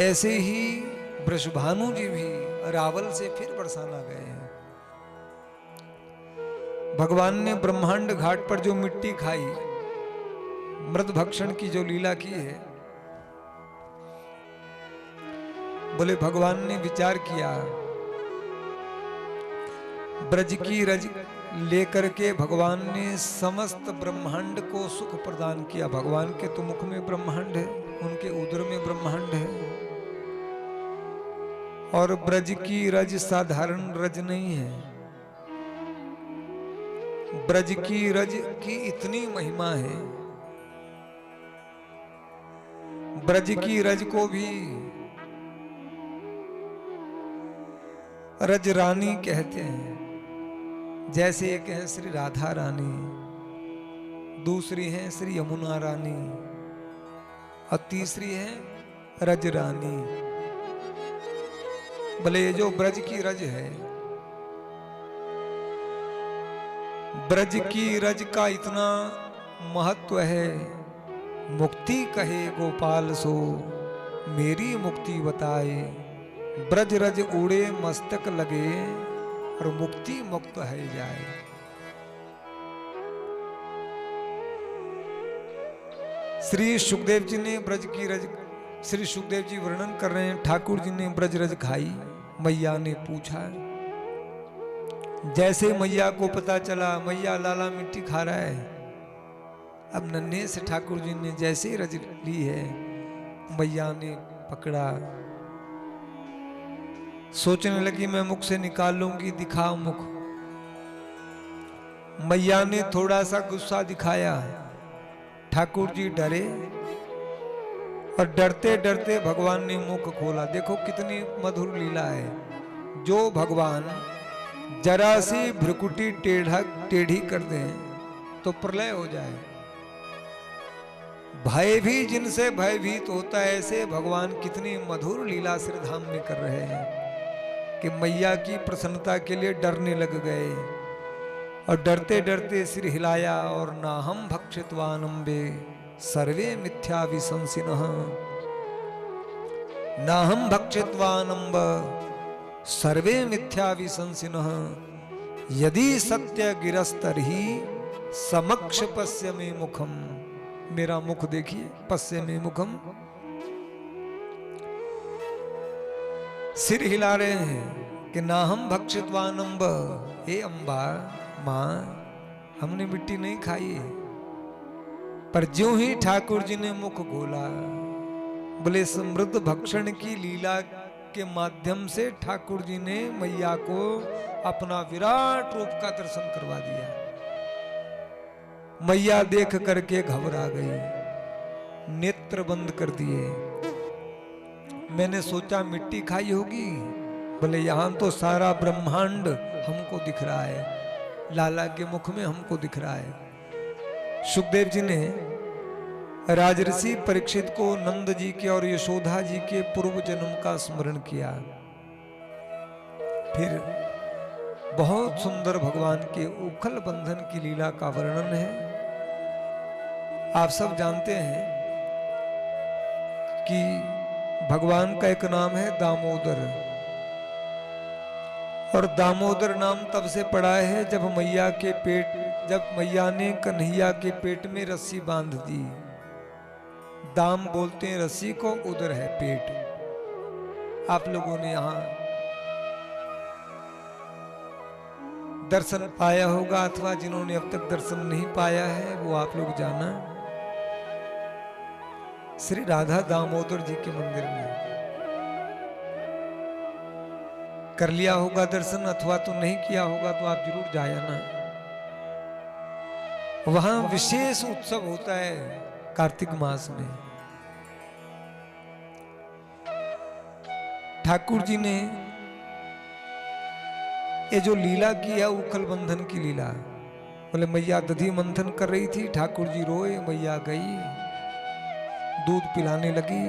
ऐसे ही वृषभानु जी भी रावल से फिर बरसाना गए हैं। भगवान ने ब्रह्मांड घाट पर जो मिट्टी खाई, मृत भक्षण की जो लीला की है, बोले भगवान ने विचार किया, ब्रज की रज लेकर के भगवान ने समस्त ब्रह्मांड को सुख प्रदान किया। भगवान के तो मुख में ब्रह्मांड है, उनके उदर में ब्रह्मांड है, और ब्रज की रज साधारण रज नहीं है। ब्रज की रज की इतनी महिमा है, ब्रज की रज को भी रज रानी कहते हैं। जैसे एक है श्री राधा रानी, दूसरी है श्री यमुना रानी, और तीसरी है रज रानी। भले ये जो ब्रज की रज है, ब्रज की रज का इतना महत्व है। मुक्ति कहे गोपाल सो, मेरी मुक्ति बताए। ब्रज रज उड़े मस्तक लगे, और मुक्ति मुक्त है जाए। श्री सुखदेव जी ने ब्रज की रज, श्री सुखदेव जी वर्णन कर रहे हैं, ठाकुर जी ने ब्रज रज खाई। मैया ने पूछा, जैसे मैया को पता चला मैया लाला मिट्टी खा रहा है, अब नन्हे से ठाकुर जी ने जैसे ही रज ली है, मैया ने पकड़ा, सोचने लगी मैं मुख से निकाल लूंगी, दिखाओ मुख। मैया ने थोड़ा सा गुस्सा दिखाया, ठाकुर जी डरे, और डरते डरते भगवान ने मुख खोला। देखो कितनी मधुर लीला है। जो भगवान जरा सी भ्रुकुटी टेढ़ी कर दें तो प्रलय हो जाए। भय भी जिनसे भयभीत होता है, ऐसे भगवान कितनी मधुर लीला श्रीधाम में कर रहे हैं कि मैया की प्रसन्नता के लिए डरने लग गए, और डरते डरते सिर हिलाया, और ना हम भक्षित्वानंबे सर्वे मिथ्या विशंसिनः, ना हम भक्षित्वानंब सर्वे मिथ्या विशंसिनः यदि सत्य गिरस्तरहि समक्ष पश्य में मुखम। मेरा मुख देखिए, पश्य में मुखम। सिर हिला रहे हैं कि ना हम भक्षितवान अम्ब, हे अम्बा मां हमने मिट्टी नहीं खाई है। पर ज्यों ही ठाकुर जी ने मुख खोला, बोले समृद्ध भक्षण की लीला के माध्यम से ठाकुर जी ने मैया को अपना विराट रूप का दर्शन करवा दिया। मैया देख करके घबरा गई, नेत्र बंद कर दिए। मैंने सोचा मिट्टी खाई होगी, बोले यहां तो सारा ब्रह्मांड हमको दिख रहा है, लाला के मुख में हमको दिख रहा है। सुखदेव जी ने राजऋषि परीक्षित को नंद जी के और यशोदा जी के पूर्व जन्म का स्मरण किया। फिर बहुत सुंदर भगवान के उखल बंधन की लीला का वर्णन है। आप सब जानते हैं कि भगवान का एक नाम है दामोदर, और दामोदर नाम तब से पड़ा है जब मैया ने कन्हैया के पेट में रस्सी बांध दी। दाम बोलते हैं रस्सी को, उधर है पेट। आप लोगों ने यहां दर्शन पाया होगा, अथवा जिन्होंने अब तक दर्शन नहीं पाया है वो आप लोग जाना, श्री राधा दामोदर जी के मंदिर में कर लिया होगा दर्शन, अथवा तो नहीं किया होगा तो आप जरूर जाया ना। वहां विशेष उत्सव होता है कार्तिक मास में। ठाकुर जी ने ये जो लीला की है उखल बंधन की लीला, बोले मैया दधी मंथन कर रही थी, ठाकुर जी रोए, मैया गई दूध पिलाने लगी।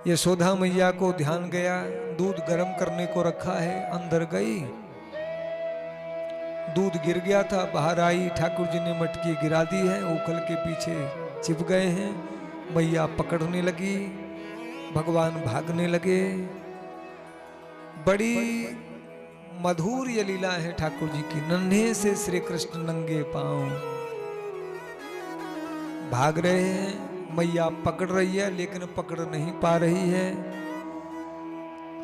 यशोदा मैया को ध्यान गया, दूध गर्म करने को रखा है, अंदर गई, दूध गिर गया था, बाहर आई, ठाकुर जी ने मटकी गिरा दी है, उखल के पीछे चिप गए हैं, मैया पकड़ने लगी, भगवान भागने लगे। बड़ी मधुर ये लीला है ठाकुर जी की। नन्हे से श्री कृष्ण नंगे पांव भाग रहे हैं, मैया पकड़ रही है लेकिन पकड़ नहीं पा रही है।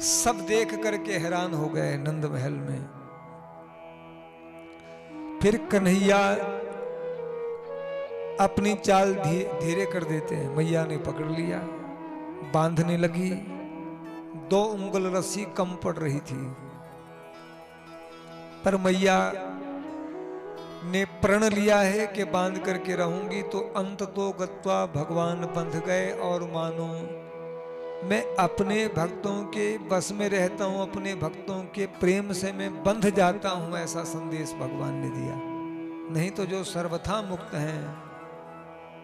सब देख करके हैरान हो गए नंद महल में। फिर कन्हैया अपनी चाल धीरे कर देते हैं, मैया ने पकड़ लिया, बांधने लगी, 2 उंगल रस्सी कम पड़ रही थी, पर मैया ने प्रण लिया है कि बांध करके रहूंगी, तो अंत तो गत्वा भगवान बंध गए। और मानो मैं अपने भक्तों के बस में रहता हूं, अपने भक्तों के प्रेम से मैं बंध जाता हूं, ऐसा संदेश भगवान ने दिया। नहीं तो जो सर्वथा मुक्त हैं,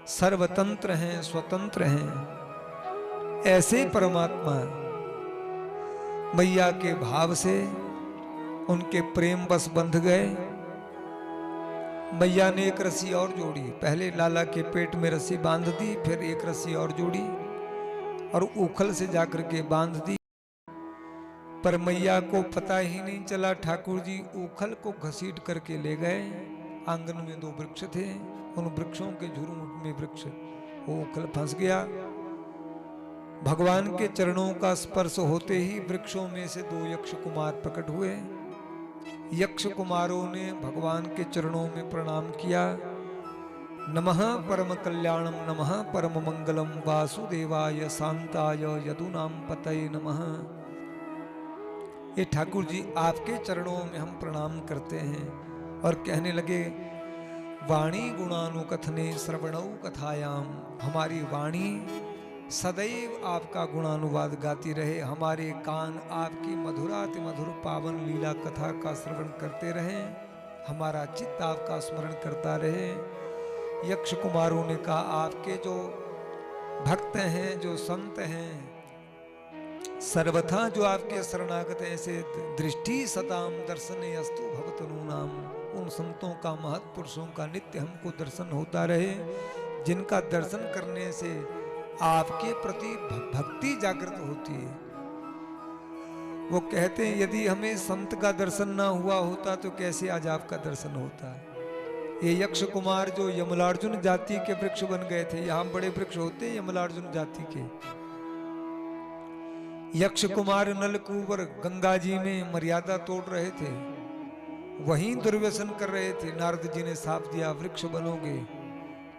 सर्वतंत्र हैं, स्वतंत्र हैं, ऐसे परमात्मा मैया के भाव से उनके प्रेम बस बंध गए। मैया ने एक रस्सी और जोड़ी, पहले लाला के पेट में रस्सी बांध दी, फिर एक रस्सी और जोड़ी और उखल से जाकर के बांध दी। पर मैया को पता ही नहीं चला, ठाकुर जी उखल को घसीट करके ले गए। आंगन में 2 वृक्ष थे, उन वृक्षों के झुरमुट में वृक्ष, वो उखल फंस गया। भगवान के चरणों का स्पर्श होते ही वृक्षों में से 2 यक्ष कुमार प्रकट हुए। यक्ष कुमारों ने भगवान के चरणों में प्रणाम किया। नमः परम कल्याणम, नमः परम मंगलम, वासुदेवाय शांताय यदुनाम पतये नमः। ये ठाकुर जी आपके चरणों में हम प्रणाम करते हैं। और कहने लगे, वाणी गुणानुकथने श्रवणौ कथायाम, हमारी वाणी सदैव आपका गुणानुवाद गाती रहे, हमारे कान आपकी मधुराति मधुर पावन लीला कथा का श्रवण करते रहें, हमारा चित्त आपका स्मरण करता रहे। यक्ष कुमारों ने कहा, आपके जो भक्त हैं, जो संत हैं, सर्वथा जो आपके शरणागत हैं, ऐसे दृष्टि सताम दर्शने अस्तु भवतनूनाम, उन संतों का, महत् पुरुषों का नित्य हमको दर्शन होता रहे, जिनका दर्शन करने से आपके प्रति भक्ति जागृत होती है। वो कहते हैं यदि हमें संत का दर्शन ना हुआ होता तो कैसे आज आपका दर्शन होता। ये यक्ष कुमार जो यमलार्जुन जाति के वृक्ष बन गए थे, यहाँ बड़े वृक्ष होते हैं यमलार्जुन जाति के। यक्ष कुमार नलकूबर गंगा जी में मर्यादा तोड़ रहे थे, वहीं दुर्व्यसन कर रहे थे। नारद जी ने साफ दिया वृक्ष बनोगे,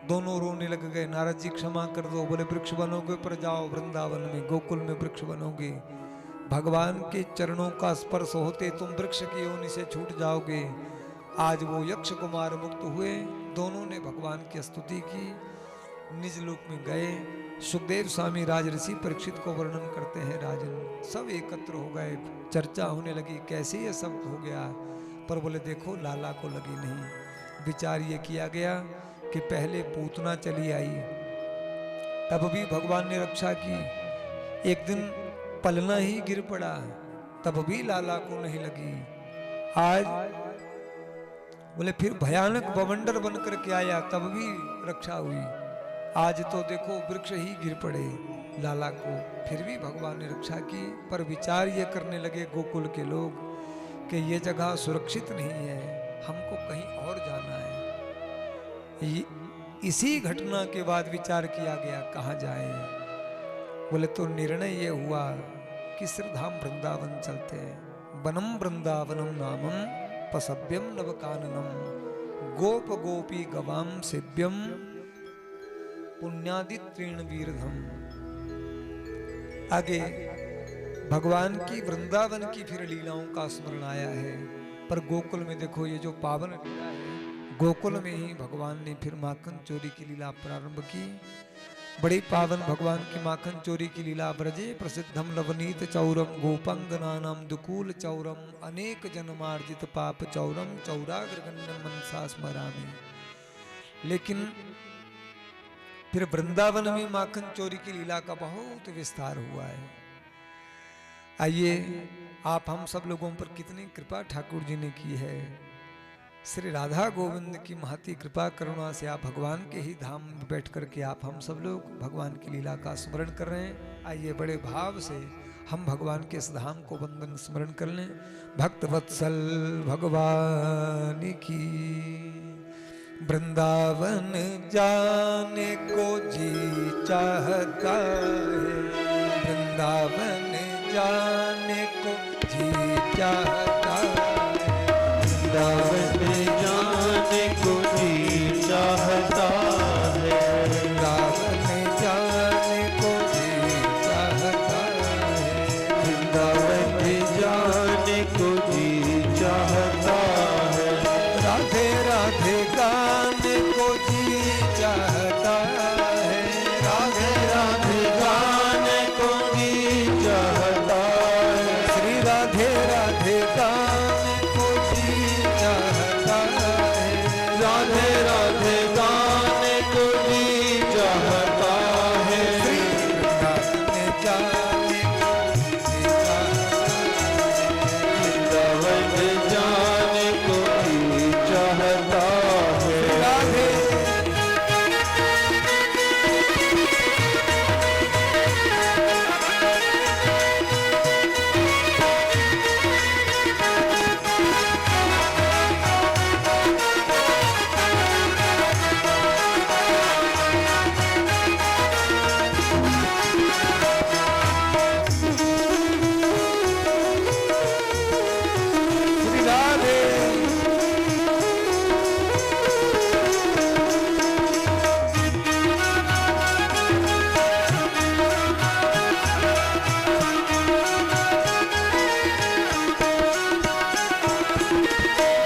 दोनों रोने लग गए। नारद जी क्षमा कर दो, बोले वृक्ष बनोगे पर जाओ वृंदावन में, गोकुल में वृक्ष बनोगे। भगवान के चरणों का स्पर्श होते तुम वृक्ष की योनि से छूट जाओगे। आज वो यक्ष कुमार मुक्त हुए, दोनों ने भगवान की स्तुति की, निज लोक में गए। सुखदेव स्वामी राजऋषि परीक्षित को वर्णन करते हैं, राजन सब एकत्र हो गए, चर्चा होने लगी कैसे ये सब हो गया। पर बोले देखो लाला को लगी नहीं। विचार ये किया गया कि पहले पूतना चली आई, तब भी भगवान ने रक्षा की। एक दिन पलना ही गिर पड़ा, तब भी लाला को नहीं लगी। आज बोले फिर भयानक बवंडर बनकर के आया, तब भी रक्षा हुई। आज तो देखो वृक्ष ही गिर पड़े लाला को, फिर भी भगवान ने रक्षा की। पर विचार ये करने लगे गोकुल के लोग कि ये जगह सुरक्षित नहीं है, हमको कहीं और जाना है। इसी घटना के बाद विचार किया गया कहाँ जाए। बोले तो निर्णय ये हुआ कि श्रीधाम वृंदावन चलते हैं। वनम वृंदावनम नामम पसभ्यम नवकाननम गोप गोपी गवाम सेव्यम पुण्यादित्रेण वीरधम। आगे भगवान की वृंदावन की फिर लीलाओं का स्मरण आया है। पर गोकुल में देखो ये जो पावन लीला है, गोकुल में ही भगवान ने फिर माखन चोरी की लीला प्रारंभ की। बड़ी पावन भगवान की माखन चोरी की लीला। ब्रजे प्रसिद्धम लवनीत चौरम गोपांगनानाम दुकूल चौरम अनेक जन्मार्जित पाप चौरम चौराग्रगण्यम मनसा स्मरामि। लेकिन फिर वृंदावन में माखन चोरी की लीला का बहुत विस्तार हुआ है। आइए आप हम सब लोगों पर कितनी कृपा ठाकुर जी ने की है। श्री राधा गोविंद की महती कृपा करुणा से आप भगवान के ही धाम में बैठ करके आप हम सब लोग भगवान की लीला का स्मरण कर रहे हैं। आइए बड़े भाव से हम भगवान के इस धाम को वंदन स्मरण कर लें। भक्त वत्सल भगवान की वृंदावन जाने को जी चाहता है, वृंदावन जाने को जी चाहता है, वृंदावन जाने को जी चाहता है, वृंदावन जाने को जी चाहता है, वृंदावन जाने को जी चाहता है, राधे राधे गाने को जी चाहता है, राधे राधे गाने को जी चाहता है, श्री राधे राधे गाने को जी चाहता है, राधे राधे गाने को जी चाहता है, श्री वृंदावन जाने को जी वृंदावन जाने को जी चाहता है, राधे श्री राधे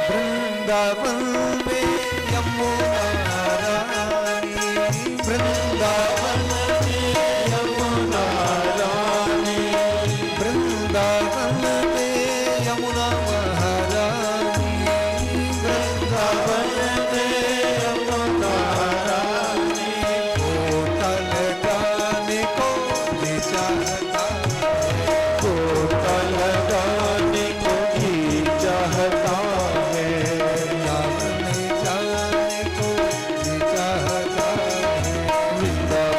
वृंदावन में यमुना रानी, वृंदावन में यमुना रानी, वृंदावन में यमुना महारानी, वृंदावन में यमुना रानी, होटल गाने को जी चाहता है, गोपाल गाने को जी चाहता है, वृंदावन जाने को जी चाहता है, वृंदावन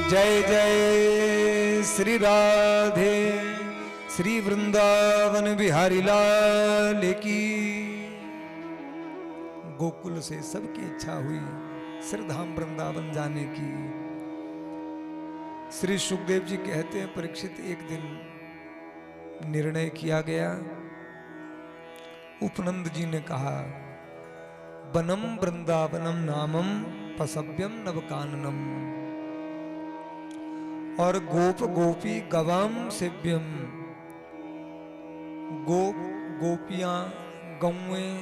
जय जय श्री राधे श्री वृंदावन बिहारी लाल की। गोकुल से सबकी इच्छा हुई श्रीधाम वृंदावन जाने की। श्री सुखदेव जी कहते हैं, परीक्षित, एक दिन निर्णय किया गया। उपनंद जी ने कहा, वनम वृंदावनम नामम पसव्यम नवकाननम, और गोप गोपी गवाम सेव्यम, गोप गोपियां गौएं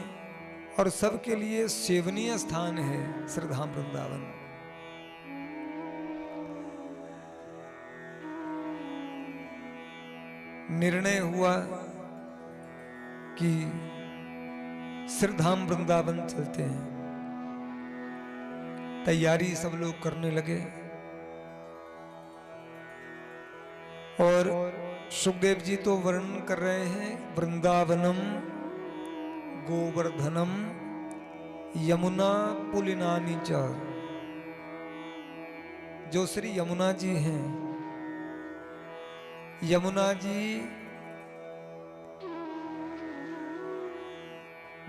और सबके लिए सेवनीय स्थान है श्रीधाम वृंदावन। निर्णय हुआ कि श्रीधाम वृंदावन चलते हैं। तैयारी सब लोग करने लगे और सुखदेव जी तो वर्णन कर रहे हैं, वृंदावनम गोवर्धनम यमुना पुलिनानी च। जो श्री यमुना जी हैं, यमुना जी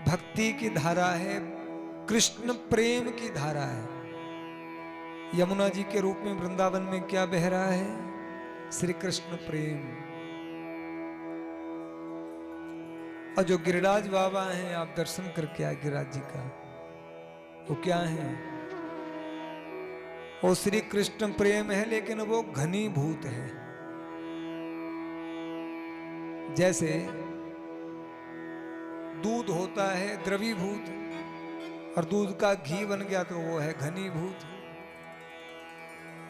भक्ति की धारा है, कृष्ण प्रेम की धारा है। यमुना जी के रूप में वृंदावन में क्या बह रहा है? श्री कृष्ण प्रेम। और जो गिरिराज बाबा हैं, आप दर्शन करके आए गिरिराज जी का, वो क्या है? वो श्री कृष्ण प्रेम है, लेकिन वो घनीभूत है। जैसे दूध होता है द्रवीभूत, और दूध का घी बन गया तो वो है घनीभूत।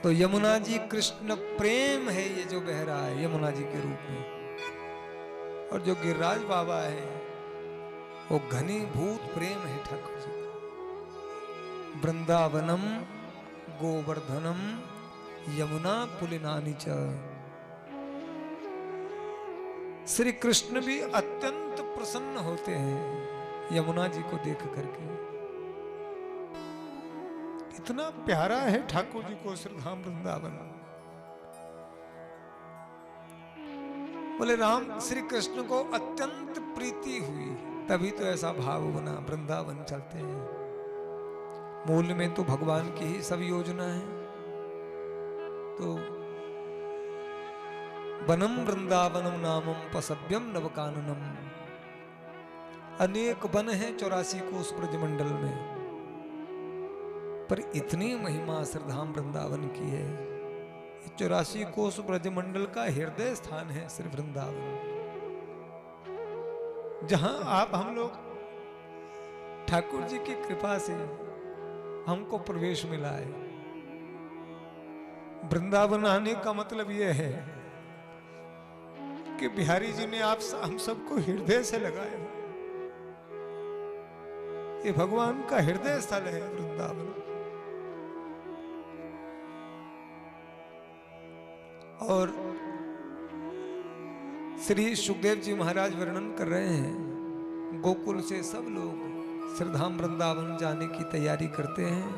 तो यमुना जी कृष्ण प्रेम है, ये जो बह रहा है यमुना जी के रूप में। और जो गिरिराज बाबा है, वो घनीभूत प्रेम है ठाकुर जी का। वृंदावनम गोवर्धनम यमुना पुलिनानी च। श्री कृष्ण भी अत्यंत प्रसन्न होते हैं यमुना जी को देख करके। इतना प्यारा है ठाकुर जी को श्रीधाम वृंदावन। बोले राम श्री कृष्ण को अत्यंत प्रीति हुई, तभी तो ऐसा भाव बना, वृंदावन चलते हैं। मूल में तो भगवान की ही सब योजना है। तो वनम वृंदावनम नामम पसव्यम नवकाननम। अनेक वन हैं 84 कोस ब्रजमंडल में, पर इतनी महिमा श्रीधाम वृंदावन की है। 84 कोस ब्रजमंडल का हृदय स्थान है श्री वृंदावन, जहां आप हम लोग ठाकुर जी की कृपा से हमको प्रवेश मिला है। वृंदावन आने का मतलब यह है कि बिहारी जी ने आप हम सबको हृदय से लगाया। ये भगवान का हृदय स्थल है वृंदावन। और श्री सुखदेव जी महाराज वर्णन कर रहे हैं, गोकुल से सब लोग श्रीधाम वृंदावन जाने की तैयारी करते हैं।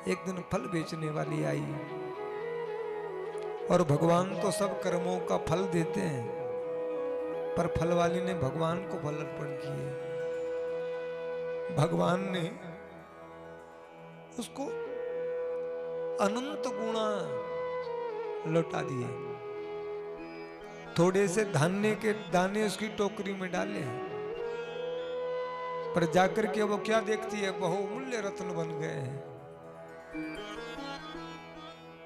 एक दिन फल बेचने वाली आई, और भगवान तो सब कर्मों का फल देते हैं, पर फल वाली ने भगवान को फल अर्पण किए। भगवान ने उसको अनंत गुणा लौटा दिए। थोड़े से धान्य के दाने उसकी टोकरी में डाले, पर जाकर के वो क्या देखती है? बहुमूल्य रत्न बन गए हैं।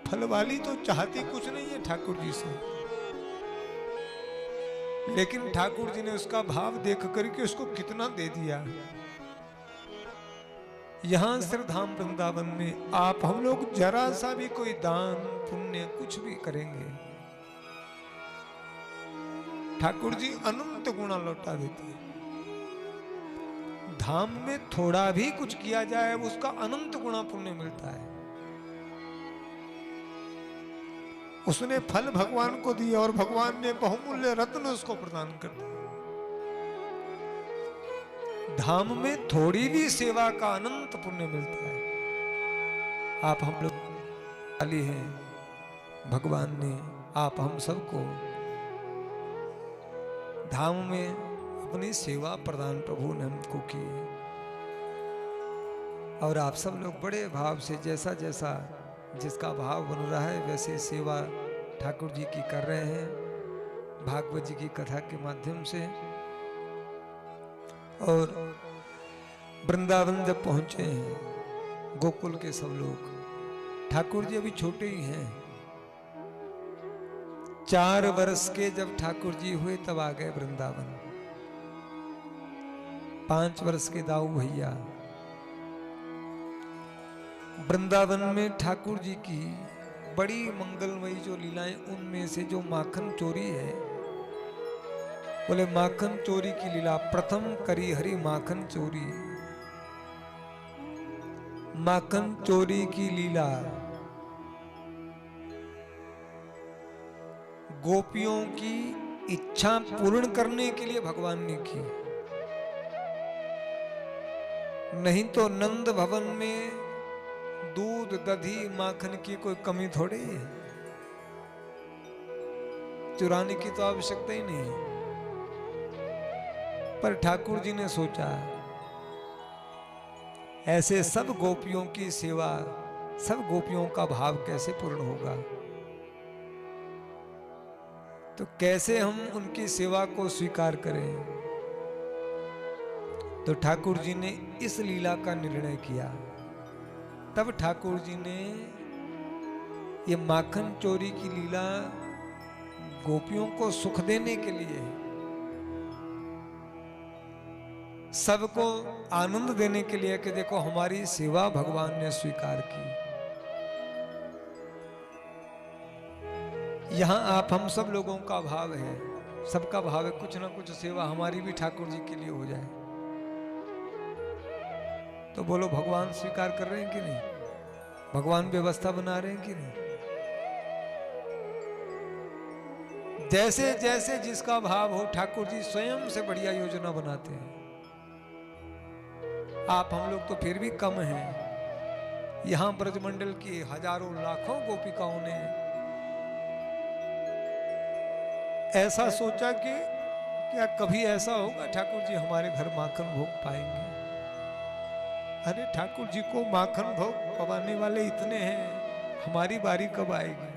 फल वाली तो चाहती कुछ नहीं है ठाकुर जी से, लेकिन ठाकुर जी ने उसका भाव देख करके उसको कितना दे दिया। यहां श्रीधाम वृंदावन में आप हम लोग जरा सा भी कोई दान पुण्य कुछ भी करेंगे, ठाकुर जी अनंत गुणा लौटा देते हैं। धाम में थोड़ा भी कुछ किया जाए उसका अनंत गुणा पुण्य मिलता है। उसने फल भगवान को दिया और भगवान ने बहुमूल्य रत्न उसको प्रदान कर दिया। धाम में थोड़ी भी सेवा का अनंत पुण्य मिलता है। आप हम लोग खाली हैं, भगवान ने आप हम सबको धाम में अपनी सेवा प्रदान प्रभु ने हमको की, और आप सब लोग बड़े भाव से जैसा जैसा जिसका भाव बन रहा है वैसे सेवा ठाकुर जी की कर रहे हैं भागवत जी की कथा के माध्यम से। और वृंदावन जब पहुंचे हैं गोकुल के सब लोग, ठाकुर जी अभी छोटे ही हैं, 4 वर्ष के जब ठाकुर जी हुए तब आ गए वृंदावन। 5 वर्ष के दाऊ भैया वृंदावन में ठाकुर जी की बड़ी मंगलमयी जो लीलाएं, उनमें से जो माखन चोरी है, बोले माखन चोरी की लीला प्रथम करी हरि माखन चोरी। माखन चोरी की लीला गोपियों की इच्छा पूर्ण करने के लिए भगवान ने की, नहीं तो नंद भवन में दूध दधी माखन की कोई कमी थोड़ी है, चुराने की तो आवश्यकता ही नहीं। पर ठाकुर जी ने सोचा ऐसे सब गोपियों की सेवा, सब गोपियों का भाव कैसे पूर्ण होगा, तो कैसे हम उनकी सेवा को स्वीकार करें। तो ठाकुर जी ने इस लीला का निर्णय किया। तब ठाकुर जी ने ये माखन चोरी की लीला गोपियों को सुख देने के लिए, सबको आनंद देने के लिए कि देखो हमारी सेवा भगवान ने स्वीकार की। यहां आप हम सब लोगों का भाव है, सबका भाव है कुछ ना कुछ सेवा हमारी भी ठाकुर जी के लिए हो जाए। तो बोलो भगवान स्वीकार कर रहे हैं कि नहीं, भगवान व्यवस्था बना रहे हैं कि नहीं। जैसे जैसे जिसका भाव हो ठाकुर जी स्वयं से बढ़िया योजना बनाते हैं। आप हम लोग तो फिर भी कम हैं। यहां ब्रजमंडल की हजारों लाखों गोपिकाओं ने ऐसा सोचा कि क्या कभी ऐसा होगा ठाकुर जी हमारे घर माखन भोग पाएंगे। अरे ठाकुर जी को माखन भोग पवाने वाले इतने हैं, हमारी बारी कब आएगी।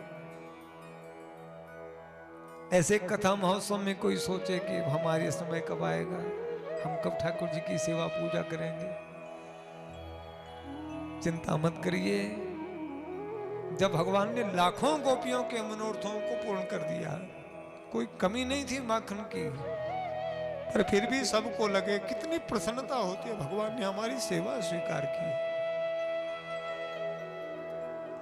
ऐसे कथा महोत्सव में कोई सोचे कि हमारे समय कब आएगा, हम कब ठाकुर जी की सेवा पूजा करेंगे। चिंता मत करिए, जब भगवान ने लाखों गोपियों के मनोरथों को पूर्ण कर दिया, कोई कमी नहीं थी माखन की, पर फिर भी सबको लगे कितनी प्रसन्नता होती है, भगवान ने हमारी सेवा स्वीकार की।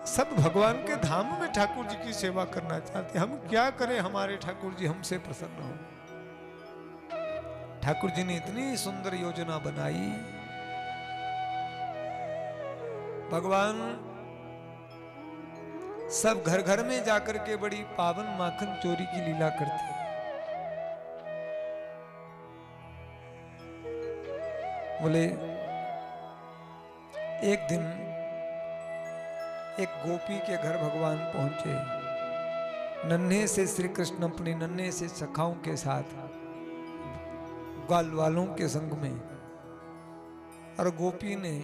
सब भगवान के धाम में ठाकुर जी की सेवा करना चाहते, हम क्या करें हमारे ठाकुर जी हमसे प्रसन्न हो। ठाकुर जी ने इतनी सुंदर योजना बनाई। भगवान सब घर घर में जाकर के बड़ी पावन माखन चोरी की लीला करते। बोले एक दिन एक गोपी के घर भगवान पहुंचे, नन्हे से श्री कृष्ण अपने नन्हे से सखाओं के साथ ग्वाल वालों के संग में, और गोपी ने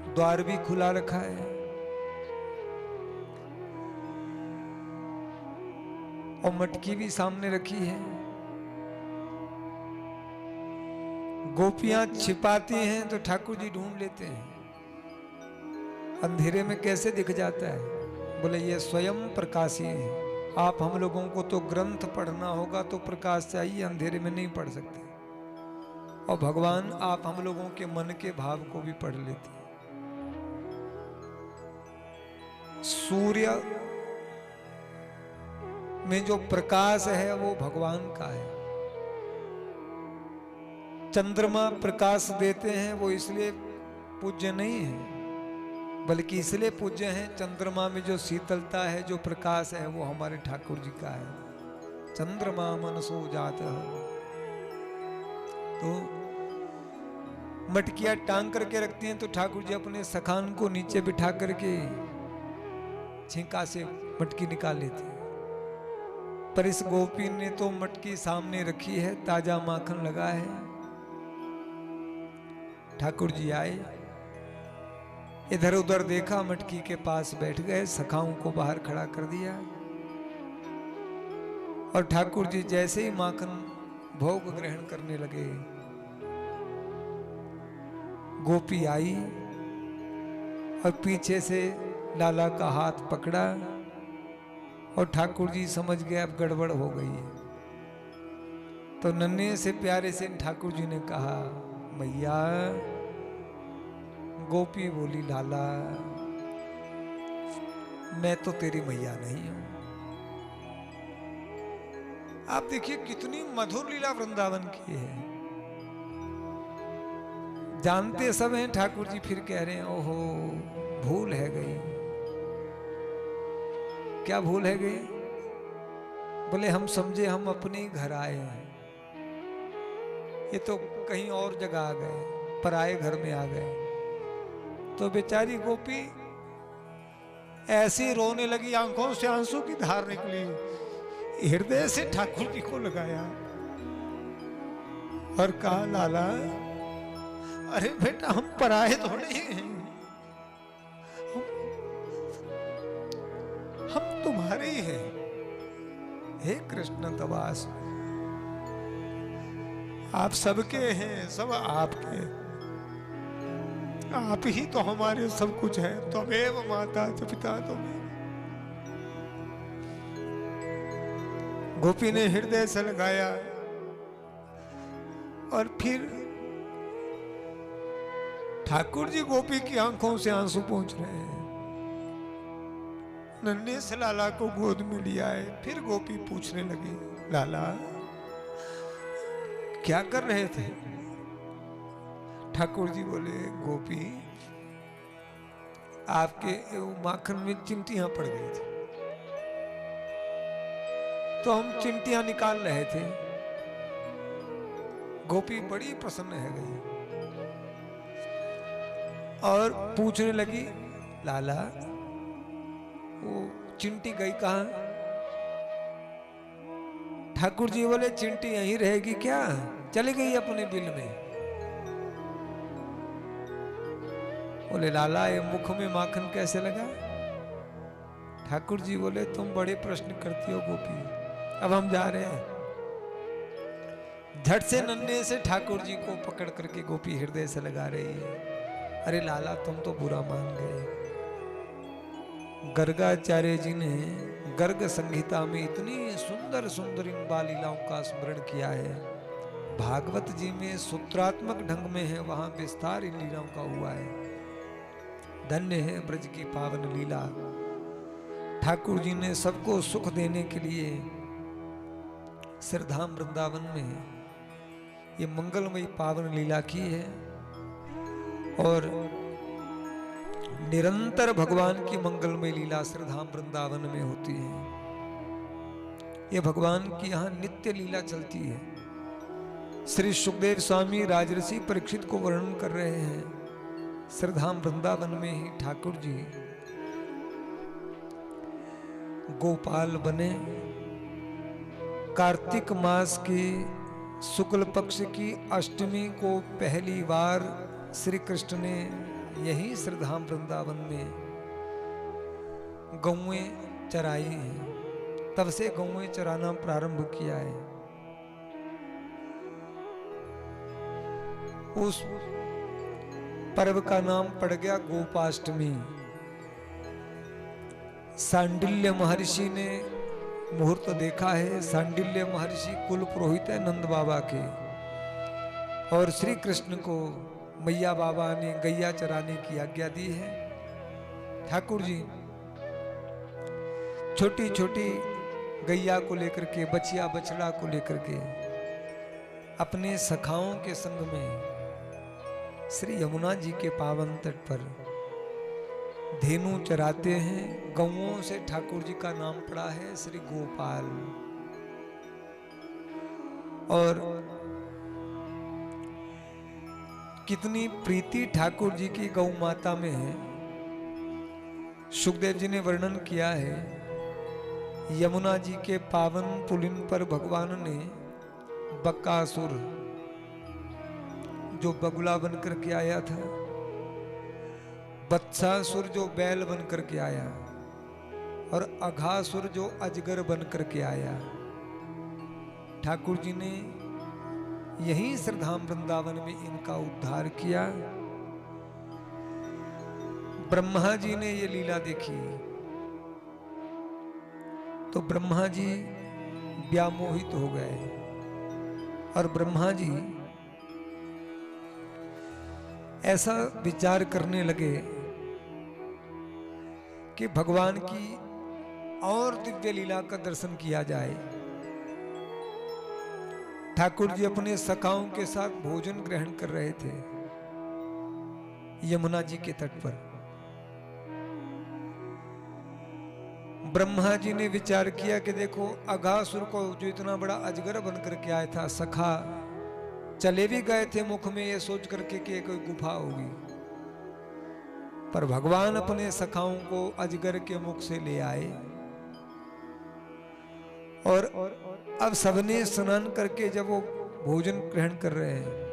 द्वार भी खुला रखा है और मटकी भी सामने रखी है। गोपियां छिपाती हैं तो ठाकुर जी ढूंढ लेते हैं, अंधेरे में कैसे दिख जाता है। बोले ये स्वयं प्रकाशी है, आप हम लोगों को तो ग्रंथ पढ़ना होगा तो प्रकाश चाहिए, अंधेरे में नहीं पढ़ सकते। और भगवान आप हम लोगों के मन के भाव को भी पढ़ लेते हैं। सूर्य में जो प्रकाश है वो भगवान का है। चंद्रमा प्रकाश देते हैं, वो इसलिए पूज्य नहीं है, बल्कि इसलिए पूज्य है, चंद्रमा में जो शीतलता है, जो प्रकाश है, वो हमारे ठाकुर जी का है। चंद्रमा मनसो जात है। तो मटकियां टांग करके रखती हैं, तो ठाकुर जी अपने सखान को नीचे बिठा करके छींका से मटकी निकाली थी, पर इस गोपी ने तो मटकी सामने रखी है, ताजा माखन लगा है। ठाकुर जी आए, इधर उधर देखा, मटकी के पास बैठ गए, सखाओं को बाहर खड़ा कर दिया। और ठाकुर जी जैसे ही माखन भोग ग्रहण करने लगे, गोपी आई और पीछे से लाला का हाथ पकड़ा और ठाकुर जी समझ गए अब गड़बड़ हो गई है। तो नन्हे से प्यारे से ठाकुर जी ने कहा, मैया। गोपी बोली, लाला मैं तो तेरी मैया नहीं हूं। आप देखिए कितनी मधुर लीला वृंदावन की है। जानते सब हैं ठाकुर जी, फिर कह रहे हैं ओहो भूल है गई। क्या भूल है गई? बोले हम समझे हम अपने ही घर आए हैं, ये तो कहीं और जगह आ गए, पराए घर में आ गए। तो बेचारी गोपी ऐसी रोने लगी, आंखों से आंसू की धार निकली, हृदय से ठाकुर जी को लगाया और कहा, लाला अरे बेटा हम पराए थोड़े हैं, हम तुम्हारे ही हैं। हे कृष्ण तवास, आप सबके हैं, सब आपके, आप ही तो हमारे सब कुछ है। त्वमेव माता च पिता त्वमेव। गोपी ने हृदय से लगाया और फिर ठाकुर जी गोपी की आंखों से आंसू पहुंच रहे हैं। नन्हे से लाला को गोद में लिया है। फिर गोपी पूछने लगी, लाला क्या कर रहे थे? ठाकुर जी बोले, गोपी आपके माखन में चिमटियां पड़ गई थी, तो हम चिमटियां निकाल रहे थे। गोपी बड़ी प्रसन्न है गई और पूछने लगी, लाला वो चिंटी गई कहां? ठाकुर जी बोले, चिंटी यहीं रहेगी क्या? चली गई अपने बिल में। बोले, लाला ये मुख में माखन कैसे लगा? ठाकुर जी बोले, तुम बड़े प्रश्न करती हो गोपी, अब हम जा रहे हैं। झट से नन्हे से ठाकुर जी को पकड़ करके गोपी हृदय से लगा रही है। अरे लाला तुम तो बुरा मान गए। गर्गाचार्य जी ने गर्ग संहिता में इतनी सुंदर सुंदर इन बाल लीलाओं का स्मरण किया है। भागवत जी में सूत्रात्मक ढंग में है, वहां विस्तार इन लीलाओं का हुआ है। धन्य है ब्रज की पावन लीला। ठाकुर जी ने सबको सुख देने के लिए श्रीधाम वृंदावन में ये मंगलमयी पावन लीला की है और निरंतर भगवान की मंगलमय लीला श्रीधाम वृंदावन में होती है। ये भगवान की यहाँ नित्य लीला चलती है। श्री सुखदेव स्वामी राजर्षि परीक्षित को वर्णन कर रहे हैं, श्रीधाम वृंदावन में ही ठाकुर जी गोपाल बने। कार्तिक मास की शुक्ल पक्ष की अष्टमी को पहली बार श्री कृष्ण ने यही श्रीधाम वृंदावन में गौएं चराई हैं। तब से गौएं चराना प्रारंभ किया है। उस पर्व का नाम पड़ गया गोपाष्टमी। सांडिल्य महर्षि ने मुहूर्त देखा है। सांडिल्य महर्षि कुल पुरोहित है नंद बाबा के, और श्री कृष्ण को मैया बाबा ने गैया चराने की आज्ञा दी है। ठाकुर जी छोटी छोटी गैया को लेकर के, बछिया बछड़ा को लेकर के अपने सखाओं के संग में श्री यमुना जी के पावन तट पर धेनु चराते हैं। गौओं से ठाकुर जी का नाम पड़ा है श्री गोपाल। और कितनी प्रीति ठाकुर जी की गौ माता में है। सुखदेव जी ने वर्णन किया है, यमुना जी के पावन पुलिन पर भगवान ने बकासुर जो बगुला बनकर के आया था, बत्सासुर जो बैल बनकर के आया, और अघासुर जो अजगर बनकर के आया, ठाकुर जी ने यहीं श्रद्धाम वृंदावन में इनका उद्धार किया। ब्रह्मा जी ने ये लीला देखी तो ब्रह्मा जी व्यामोहित हो गए, और ब्रह्मा जी ऐसा विचार करने लगे कि भगवान की और दिव्य लीला का दर्शन किया जाए। ठाकुर जी अपने सखाओं के साथ भोजन ग्रहण कर रहे थे यमुना जी के तट पर। ब्रह्मा जी ने विचार किया कि देखो, अघासुर को जो इतना बड़ा अजगर बनकर के आया था, सखा चले भी गए थे मुख में ये सोच करके कि कोई गुफा होगी, पर भगवान अपने सखाओं को अजगर के मुख से ले आए, और अब सबने स्नान करके जब वो भोजन ग्रहण कर रहे हैं,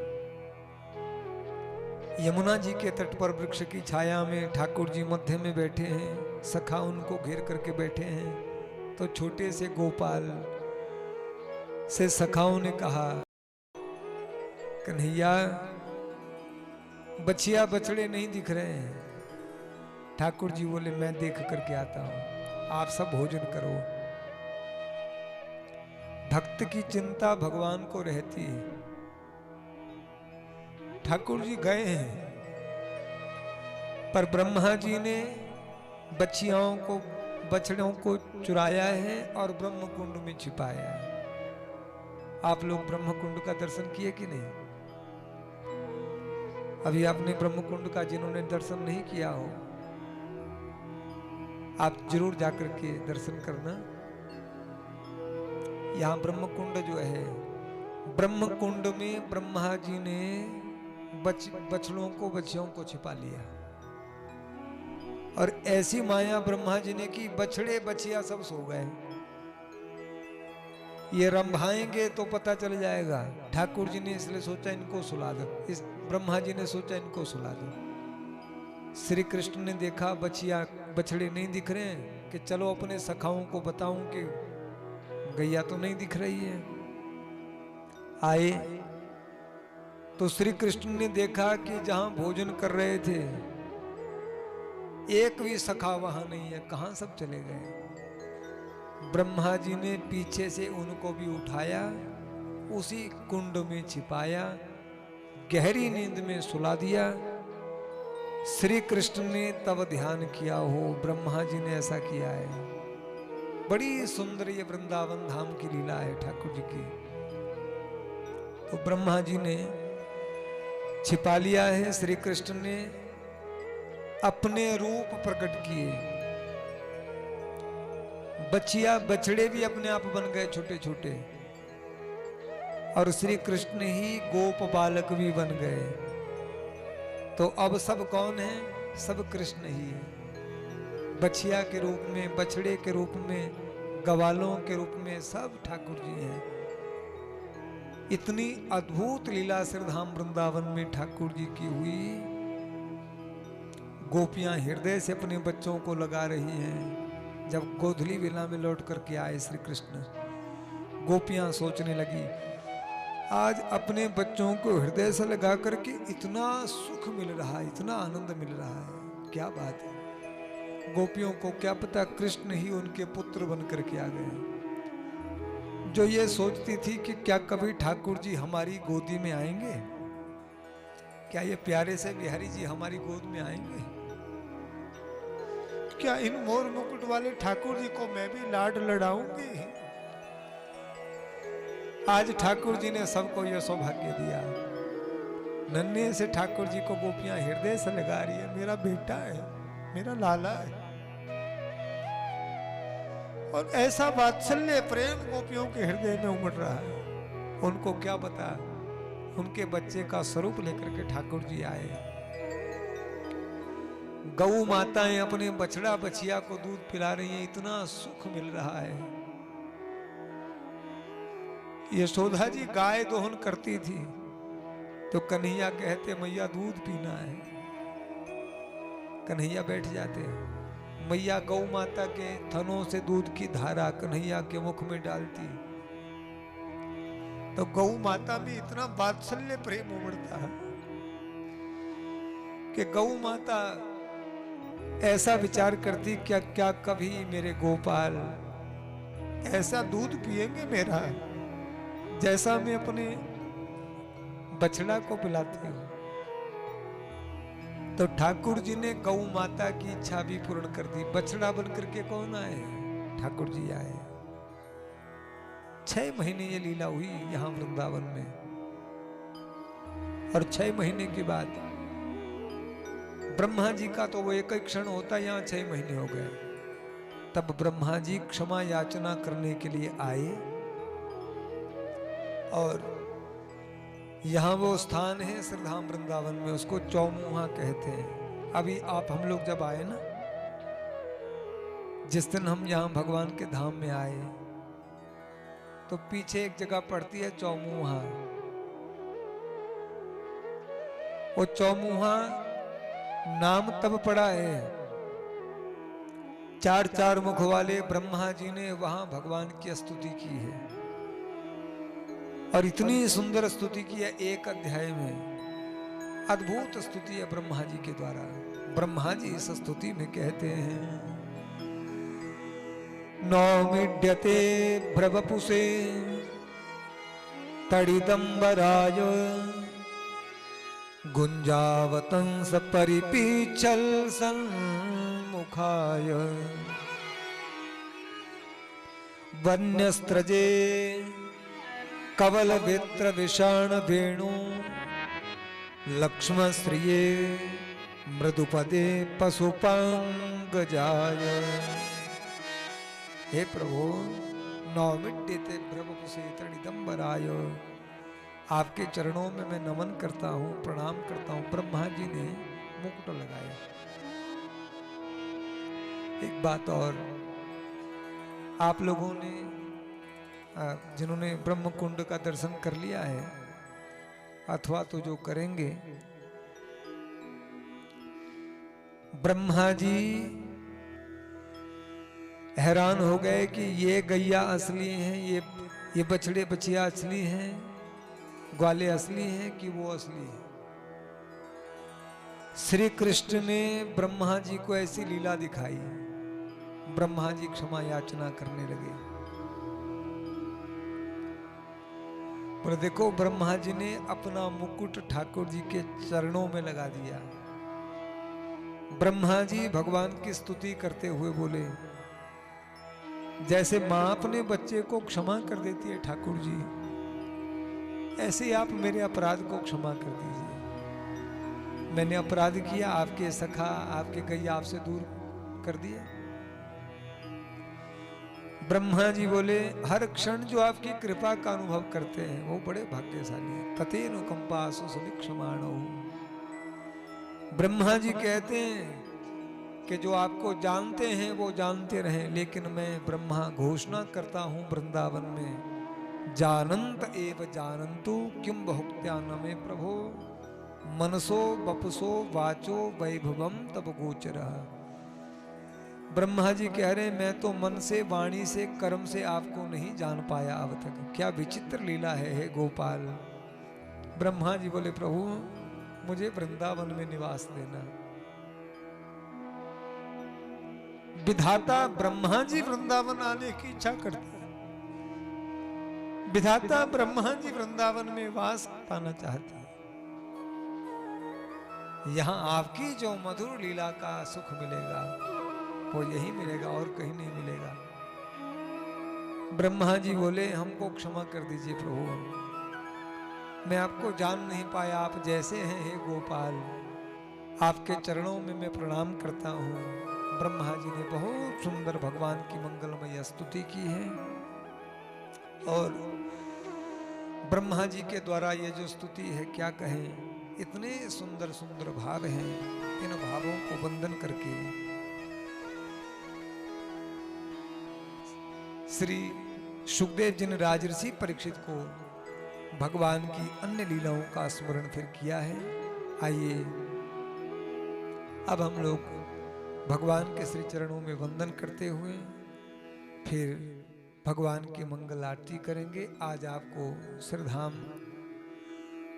यमुना जी के तट पर वृक्ष की छाया में ठाकुर जी मध्य में बैठे हैं, सखा उनको घेर करके बैठे हैं, तो छोटे से गोपाल से सखाओं ने कहा, कन्हैया बछिया बछड़े नहीं दिख रहे हैं। ठाकुर जी बोले, मैं देख करके आता हूं, आप सब भोजन करो। भक्त की चिंता भगवान को रहती है। ठाकुर जी गए हैं, पर ब्रह्मा जी ने बछियाओं को, बछड़ों को चुराया है और ब्रह्म कुंड में छिपाया है। आप लोग ब्रह्म कुंड का दर्शन किए कि नहीं? अभी आपने ब्रह्म कुंड का जिन्होंने दर्शन नहीं किया हो, आप जरूर जाकर के दर्शन करना। यहाँ ब्रह्म कुंड जो है, ब्रह्म कुंड में ब्रह्मा जी ने बछड़ों को, बछियों को छिपा लिया, और ऐसी माया ब्रह्मा जी ने की, बछड़े बछिया सब सो गए। ये रंभाएंगे तो पता चल जाएगा। ठाकुर जी ने इसलिए सोचा इनको सुला दो, इस ब्रह्मा जी ने सोचा इनको सुला दो। श्री कृष्ण ने देखा बछिया बछड़े नहीं दिख रहे हैं, कि चलो अपने सखाओं को बताऊं कि गैया तो नहीं दिख रही है। आए तो श्री कृष्ण ने देखा कि जहां भोजन कर रहे थे एक भी सखा वहां नहीं है, कहां सब चले गए। ब्रह्मा जी ने पीछे से उनको भी उठाया, उसी कुंड में छिपाया, गहरी नींद में सुला दिया। श्री कृष्ण ने तब ध्यान किया हो ब्रह्मा जी ने ऐसा किया है। बड़ी सुंदर ये वृंदावन धाम की लीला है ठाकुर जी की। तो ब्रह्मा जी ने छिपा लिया है, श्री कृष्ण ने अपने रूप प्रकट किए। बछिया बछड़े भी अपने आप बन गए छोटे छोटे, और श्री कृष्ण ही गोप बालक भी बन गए। तो अब सब कौन है? सब कृष्ण ही है। बछिया के रूप में, बछड़े के रूप में, गवालों के रूप में, सब ठाकुर जी हैं। इतनी अद्भुत लीला श्रीधाम वृंदावन में ठाकुर जी की हुई। गोपियां हृदय से अपने बच्चों को लगा रही हैं। जब गोधूली वेला में लौट करके आए श्री कृष्ण, गोपियां सोचने लगी, आज अपने बच्चों को हृदय से लगा करके इतना सुख मिल रहा है, इतना आनंद मिल रहा है, क्या बात है। गोपियों को क्या पता कृष्ण ही उनके पुत्र बन करके आ गए। जो ये सोचती थी कि क्या कभी ठाकुर जी हमारी गोदी में आएंगे, क्या ये प्यारे से बिहारी जी हमारी गोद में आएंगे, क्या इन मोर मुकुट वाले ठाकुर जी को मैं भी लाड लड़ाऊंगी। आज ठाकुर जी ने सबको यह सौभाग्य दिया। नन्हे से ठाकुर जी को गोपियां हृदय से लगा रही है, मेरा बेटा है, मेरा लाला है। और ऐसा वात्सल्य प्रेम गोपियों के हृदय में उमड़ रहा है। उनको क्या पता, उनके बच्चे का स्वरूप लेकर के ठाकुर जी आए। गौ माताएं अपने बछड़ा बछिया को दूध पिला रही हैं, इतना सुख मिल रहा है। यशोदा जी गाय दोहन करती थी तो कन्हैया कहते मैया दूध पीना है, कन्हैया बैठ जाते। मैया गौ माता के थनों से दूध की धारा कन्हैया के मुख में डालती तो गौ माता में इतना वात्सल्य प्रेम उमड़ता है कि गौ माता ऐसा विचार करती क्या क्या कभी मेरे गोपाल ऐसा दूध पिएंगे मेरा जैसा मैं अपने बछड़ा को पिलाती हूं। तो ठाकुर जी ने गौ माता की इच्छा भी पूर्ण कर दी। बछड़ा बन करके कौन आए? ठाकुर जी आए। 6 महीने ये लीला हुई यहां वृंदावन में, और 6 महीने के बाद ब्रह्मा जी का तो वो एक ही क्षण होता, यहाँ 6 महीने हो गए। तब ब्रह्मा जी क्षमा याचना करने के लिए आए, और यहाँ वो स्थान है श्रीधाम वृंदावन में, उसको चौमुहा कहते हैं। अभी आप हम लोग जब आए ना, जिस दिन हम यहाँ भगवान के धाम में आए तो पीछे एक जगह पड़ती है चौमुहा। वो चौमुहा नाम तब पड़ा है, 4 मुख वाले ब्रह्मा जी ने वहां भगवान की स्तुति की है, और इतनी सुंदर स्तुति की है एक अध्याय में। अद्भुत स्तुति है ब्रह्मा जी के द्वारा। ब्रह्मा जी इस स्तुति में कहते हैं, नौमिड्यते भ्रवपुषे तड़िदंबराय गुंजावतंस परिपीचल सन्मुखाय वन्यस्त्रजे कवल वित्र विषाण वेणु लक्ष्मण श्रिये मृदुपदे पशुपांगजाय। हे प्रभु, नौमिड्यते भ्रवपुषे तड़िदंबराय, आपके चरणों में मैं नमन करता हूँ, प्रणाम करता हूँ। ब्रह्मा जी ने मुकुट लगाया। एक बात और, आप लोगों ने जिन्होंने ब्रह्म कुंड का दर्शन कर लिया है अथवा तो जो करेंगे, ब्रह्मा जी हैरान हो गए कि ये गैया असली हैं, ये बछड़े बछिया असली हैं, ग्वाले असली हैं कि वो असली है। श्री कृष्ण ने ब्रह्मा जी को ऐसी लीला दिखाई, ब्रह्मा जी क्षमा याचना करने लगे। पर देखो, ब्रह्मा जी ने अपना मुकुट ठाकुर जी के चरणों में लगा दिया। ब्रह्मा जी भगवान की स्तुति करते हुए बोले, जैसे मां अपने बच्चे को क्षमा कर देती है ठाकुर जी, ऐसे आप मेरे अपराध को क्षमा कर दीजिए। मैंने अपराध किया, आपके सखा आपके गैया आपसे दूर कर दिए। ब्रह्मा जी बोले, हर क्षण जो आपकी कृपा का अनुभव करते हैं वो बड़े भाग्यशाली हैं। तथेनुकंपा सुसमीक्षमाणो। ब्रह्मा जी कहते हैं कि जो आपको जानते हैं वो जानते रहें, लेकिन मैं ब्रह्मा घोषणा करता हूं वृंदावन में, जानंत एव जानंतु किम बहुक्त्या न मे प्रभो मनसो बपसो वाचो वैभवम तब गोचरः। ब्रह्मा जी कह रहे हैं, मैं तो मन से, वाणी से, कर्म से आपको नहीं जान पाया अब तक। क्या विचित्र लीला है हे गोपाल। ब्रह्मा जी बोले, प्रभु मुझे वृंदावन में निवास देना। विधाता ब्रह्मा जी वृंदावन आने की इच्छा करते हैं। विधाता ब्रह्मा जी वृंदावन में वास पाना चाहते हैं। यहां आपकी जो मधुर लीला का सुख मिलेगा वो यही मिलेगा और कहीं नहीं मिलेगा। ब्रह्मा जी बोले, हमको क्षमा कर दीजिए प्रभु, मैं आपको जान नहीं पाया, आप जैसे हैं हे गोपाल, आपके चरणों में मैं प्रणाम करता हूँ। ब्रह्मा जी ने बहुत सुंदर भगवान की मंगलमय स्तुति की है, और ब्रह्मा जी के द्वारा ये जो स्तुति है क्या कहें, इतने सुंदर सुंदर भाव हैं। इन भावों को वंदन करके श्री सुखदेव जी ने राजऋषि परीक्षित को भगवान की अन्य लीलाओं का स्मरण फिर किया है। आइए अब हम लोग भगवान के श्री चरणों में वंदन करते हुए फिर भगवान की मंगल आरती करेंगे। आज आपको श्रीधाम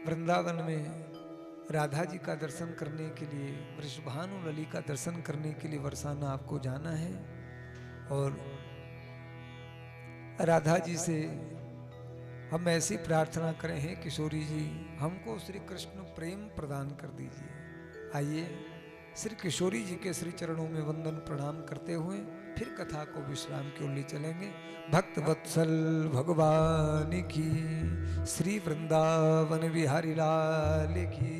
वृंदावन में राधा जी का दर्शन करने के लिए, वृषभानु लली का दर्शन करने के लिए बरसाना आपको जाना है और राधा जी से हम ऐसी प्रार्थना करें हैं, किशोरी जी हमको श्री कृष्ण प्रेम प्रदान कर दीजिए। आइए श्री किशोरी जी के श्री चरणों में वंदन प्रणाम करते हुए फिर कथा को विश्राम की ओर ले चलेंगे। भक्त वत्सल भगवान की, श्री वृंदावन बिहारी लाल की।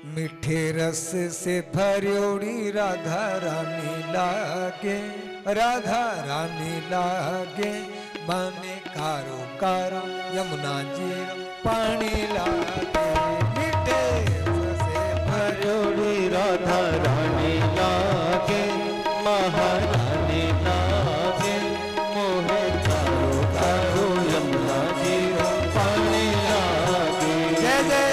मीठे रस से भरियोड़ी राधा रानी लागे, राधा रानी लागे, माने कारो कारा यमुना जी पानी लागे। मीठे रस से भरियोड़ी राधा रानी लागे, महारानी लागे, मोहे कारो कारो यमुना जी पानी लागे। जय जय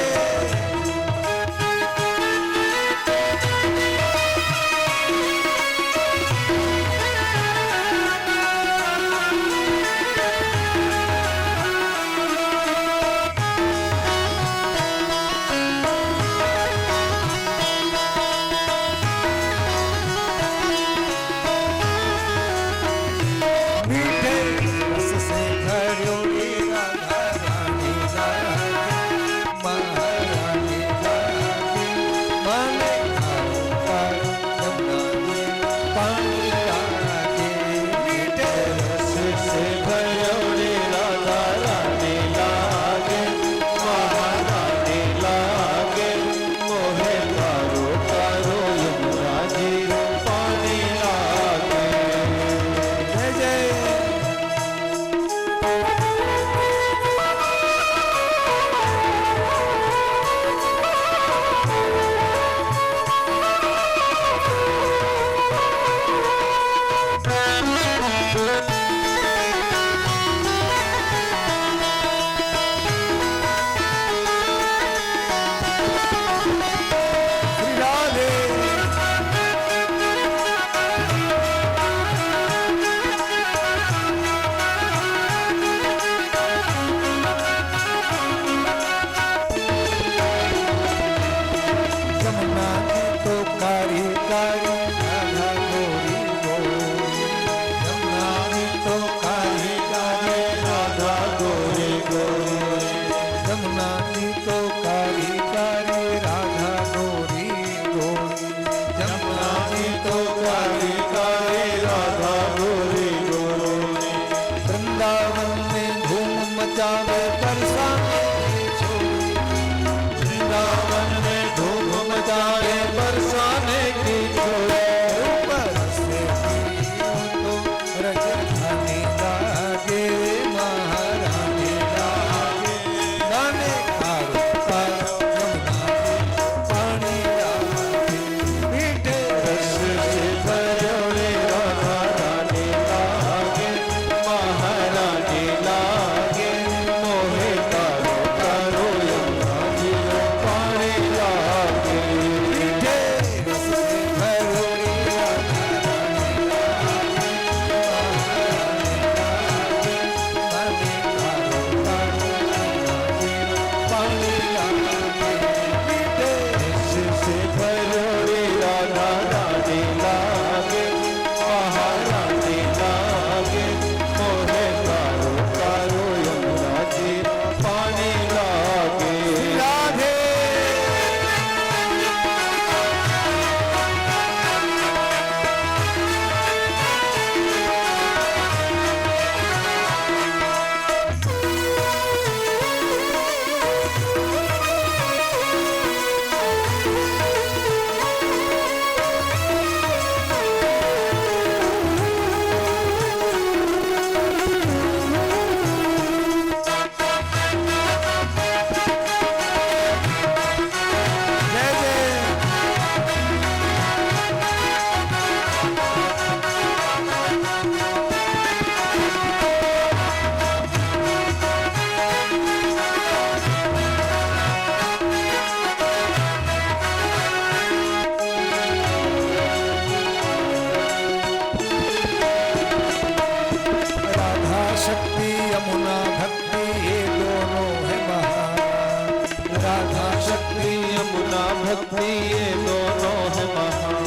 यमुना भक्ति ये दोनों है महान।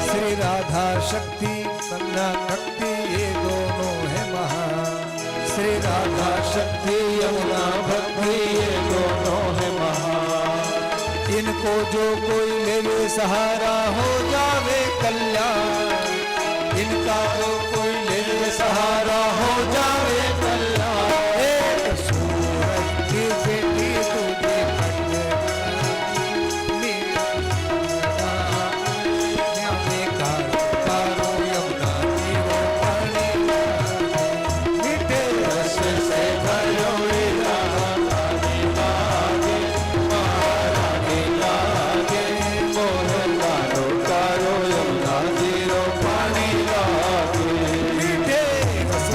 श्री राधा शक्ति गंगा भक्ति ये दोनों है महान। श्री राधा शक्ति यमुना भक्ति ये दोनों है महान। इनको जो कोई लेवे सहारा हो जावे कल्याण। इनका जो कोई लेवे सहारा हो जावे कल्याण। एक सूरज की बेटी तुझे मीठे रस से भयो महारानी लागे मोहे कारो कारो यमुना जीरो पानी लागे। मीठे रस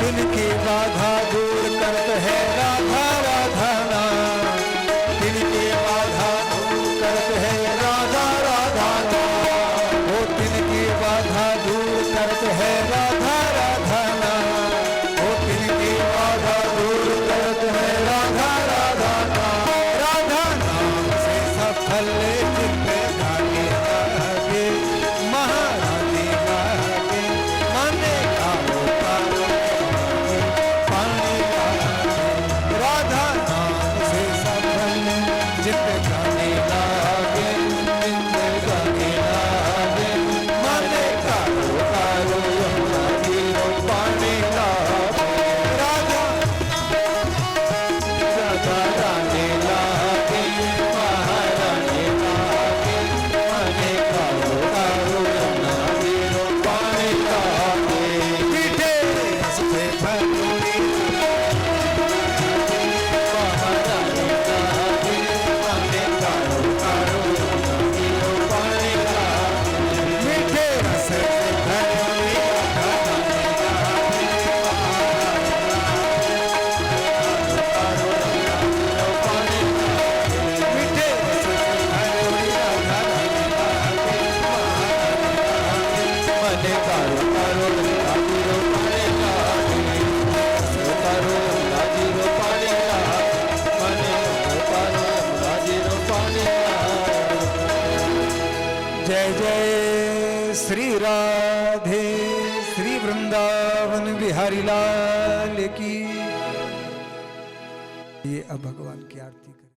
तिनकी बाधा दूर करत है राधा राधा नाम, तिनकी बाधा दूर करत है राधा राधा नाम, वो तिनकी बाधा दूर करत है राधा राधा नाम, वो तिनकी बाधा दूर करत है राधा राधा नाम। राधा नाम से सफल चित्त गाने लागे, महारानी गागे, माने गाओ पारो पानी लागे। राधा नाम से सफल चित्त गाने लागे, चित्त गाने लागे, माने गाओ पारो यमुना तीरो पानी लागे। राधा राधा रानी लागे, महारानी लागे, माने गाओ पारो यमुना तीरो पानी लागे। मीठे रस से भरी महारानी लागे, माने गाओ पारो यमुना तीरो पानी लागे। मीठे रस से भरी मीठे रस से भरी राधा रानी लागे, माने गाओ पारो यमुना तीरो पानी लागे। करो राजीरो पानी लागे, माने गाओ पारो यमुना तीरो पानी लागे। जय जय श्री राधे श्री वृंदावन बिहारी लाल की। ये अब भगवान की आरती करें।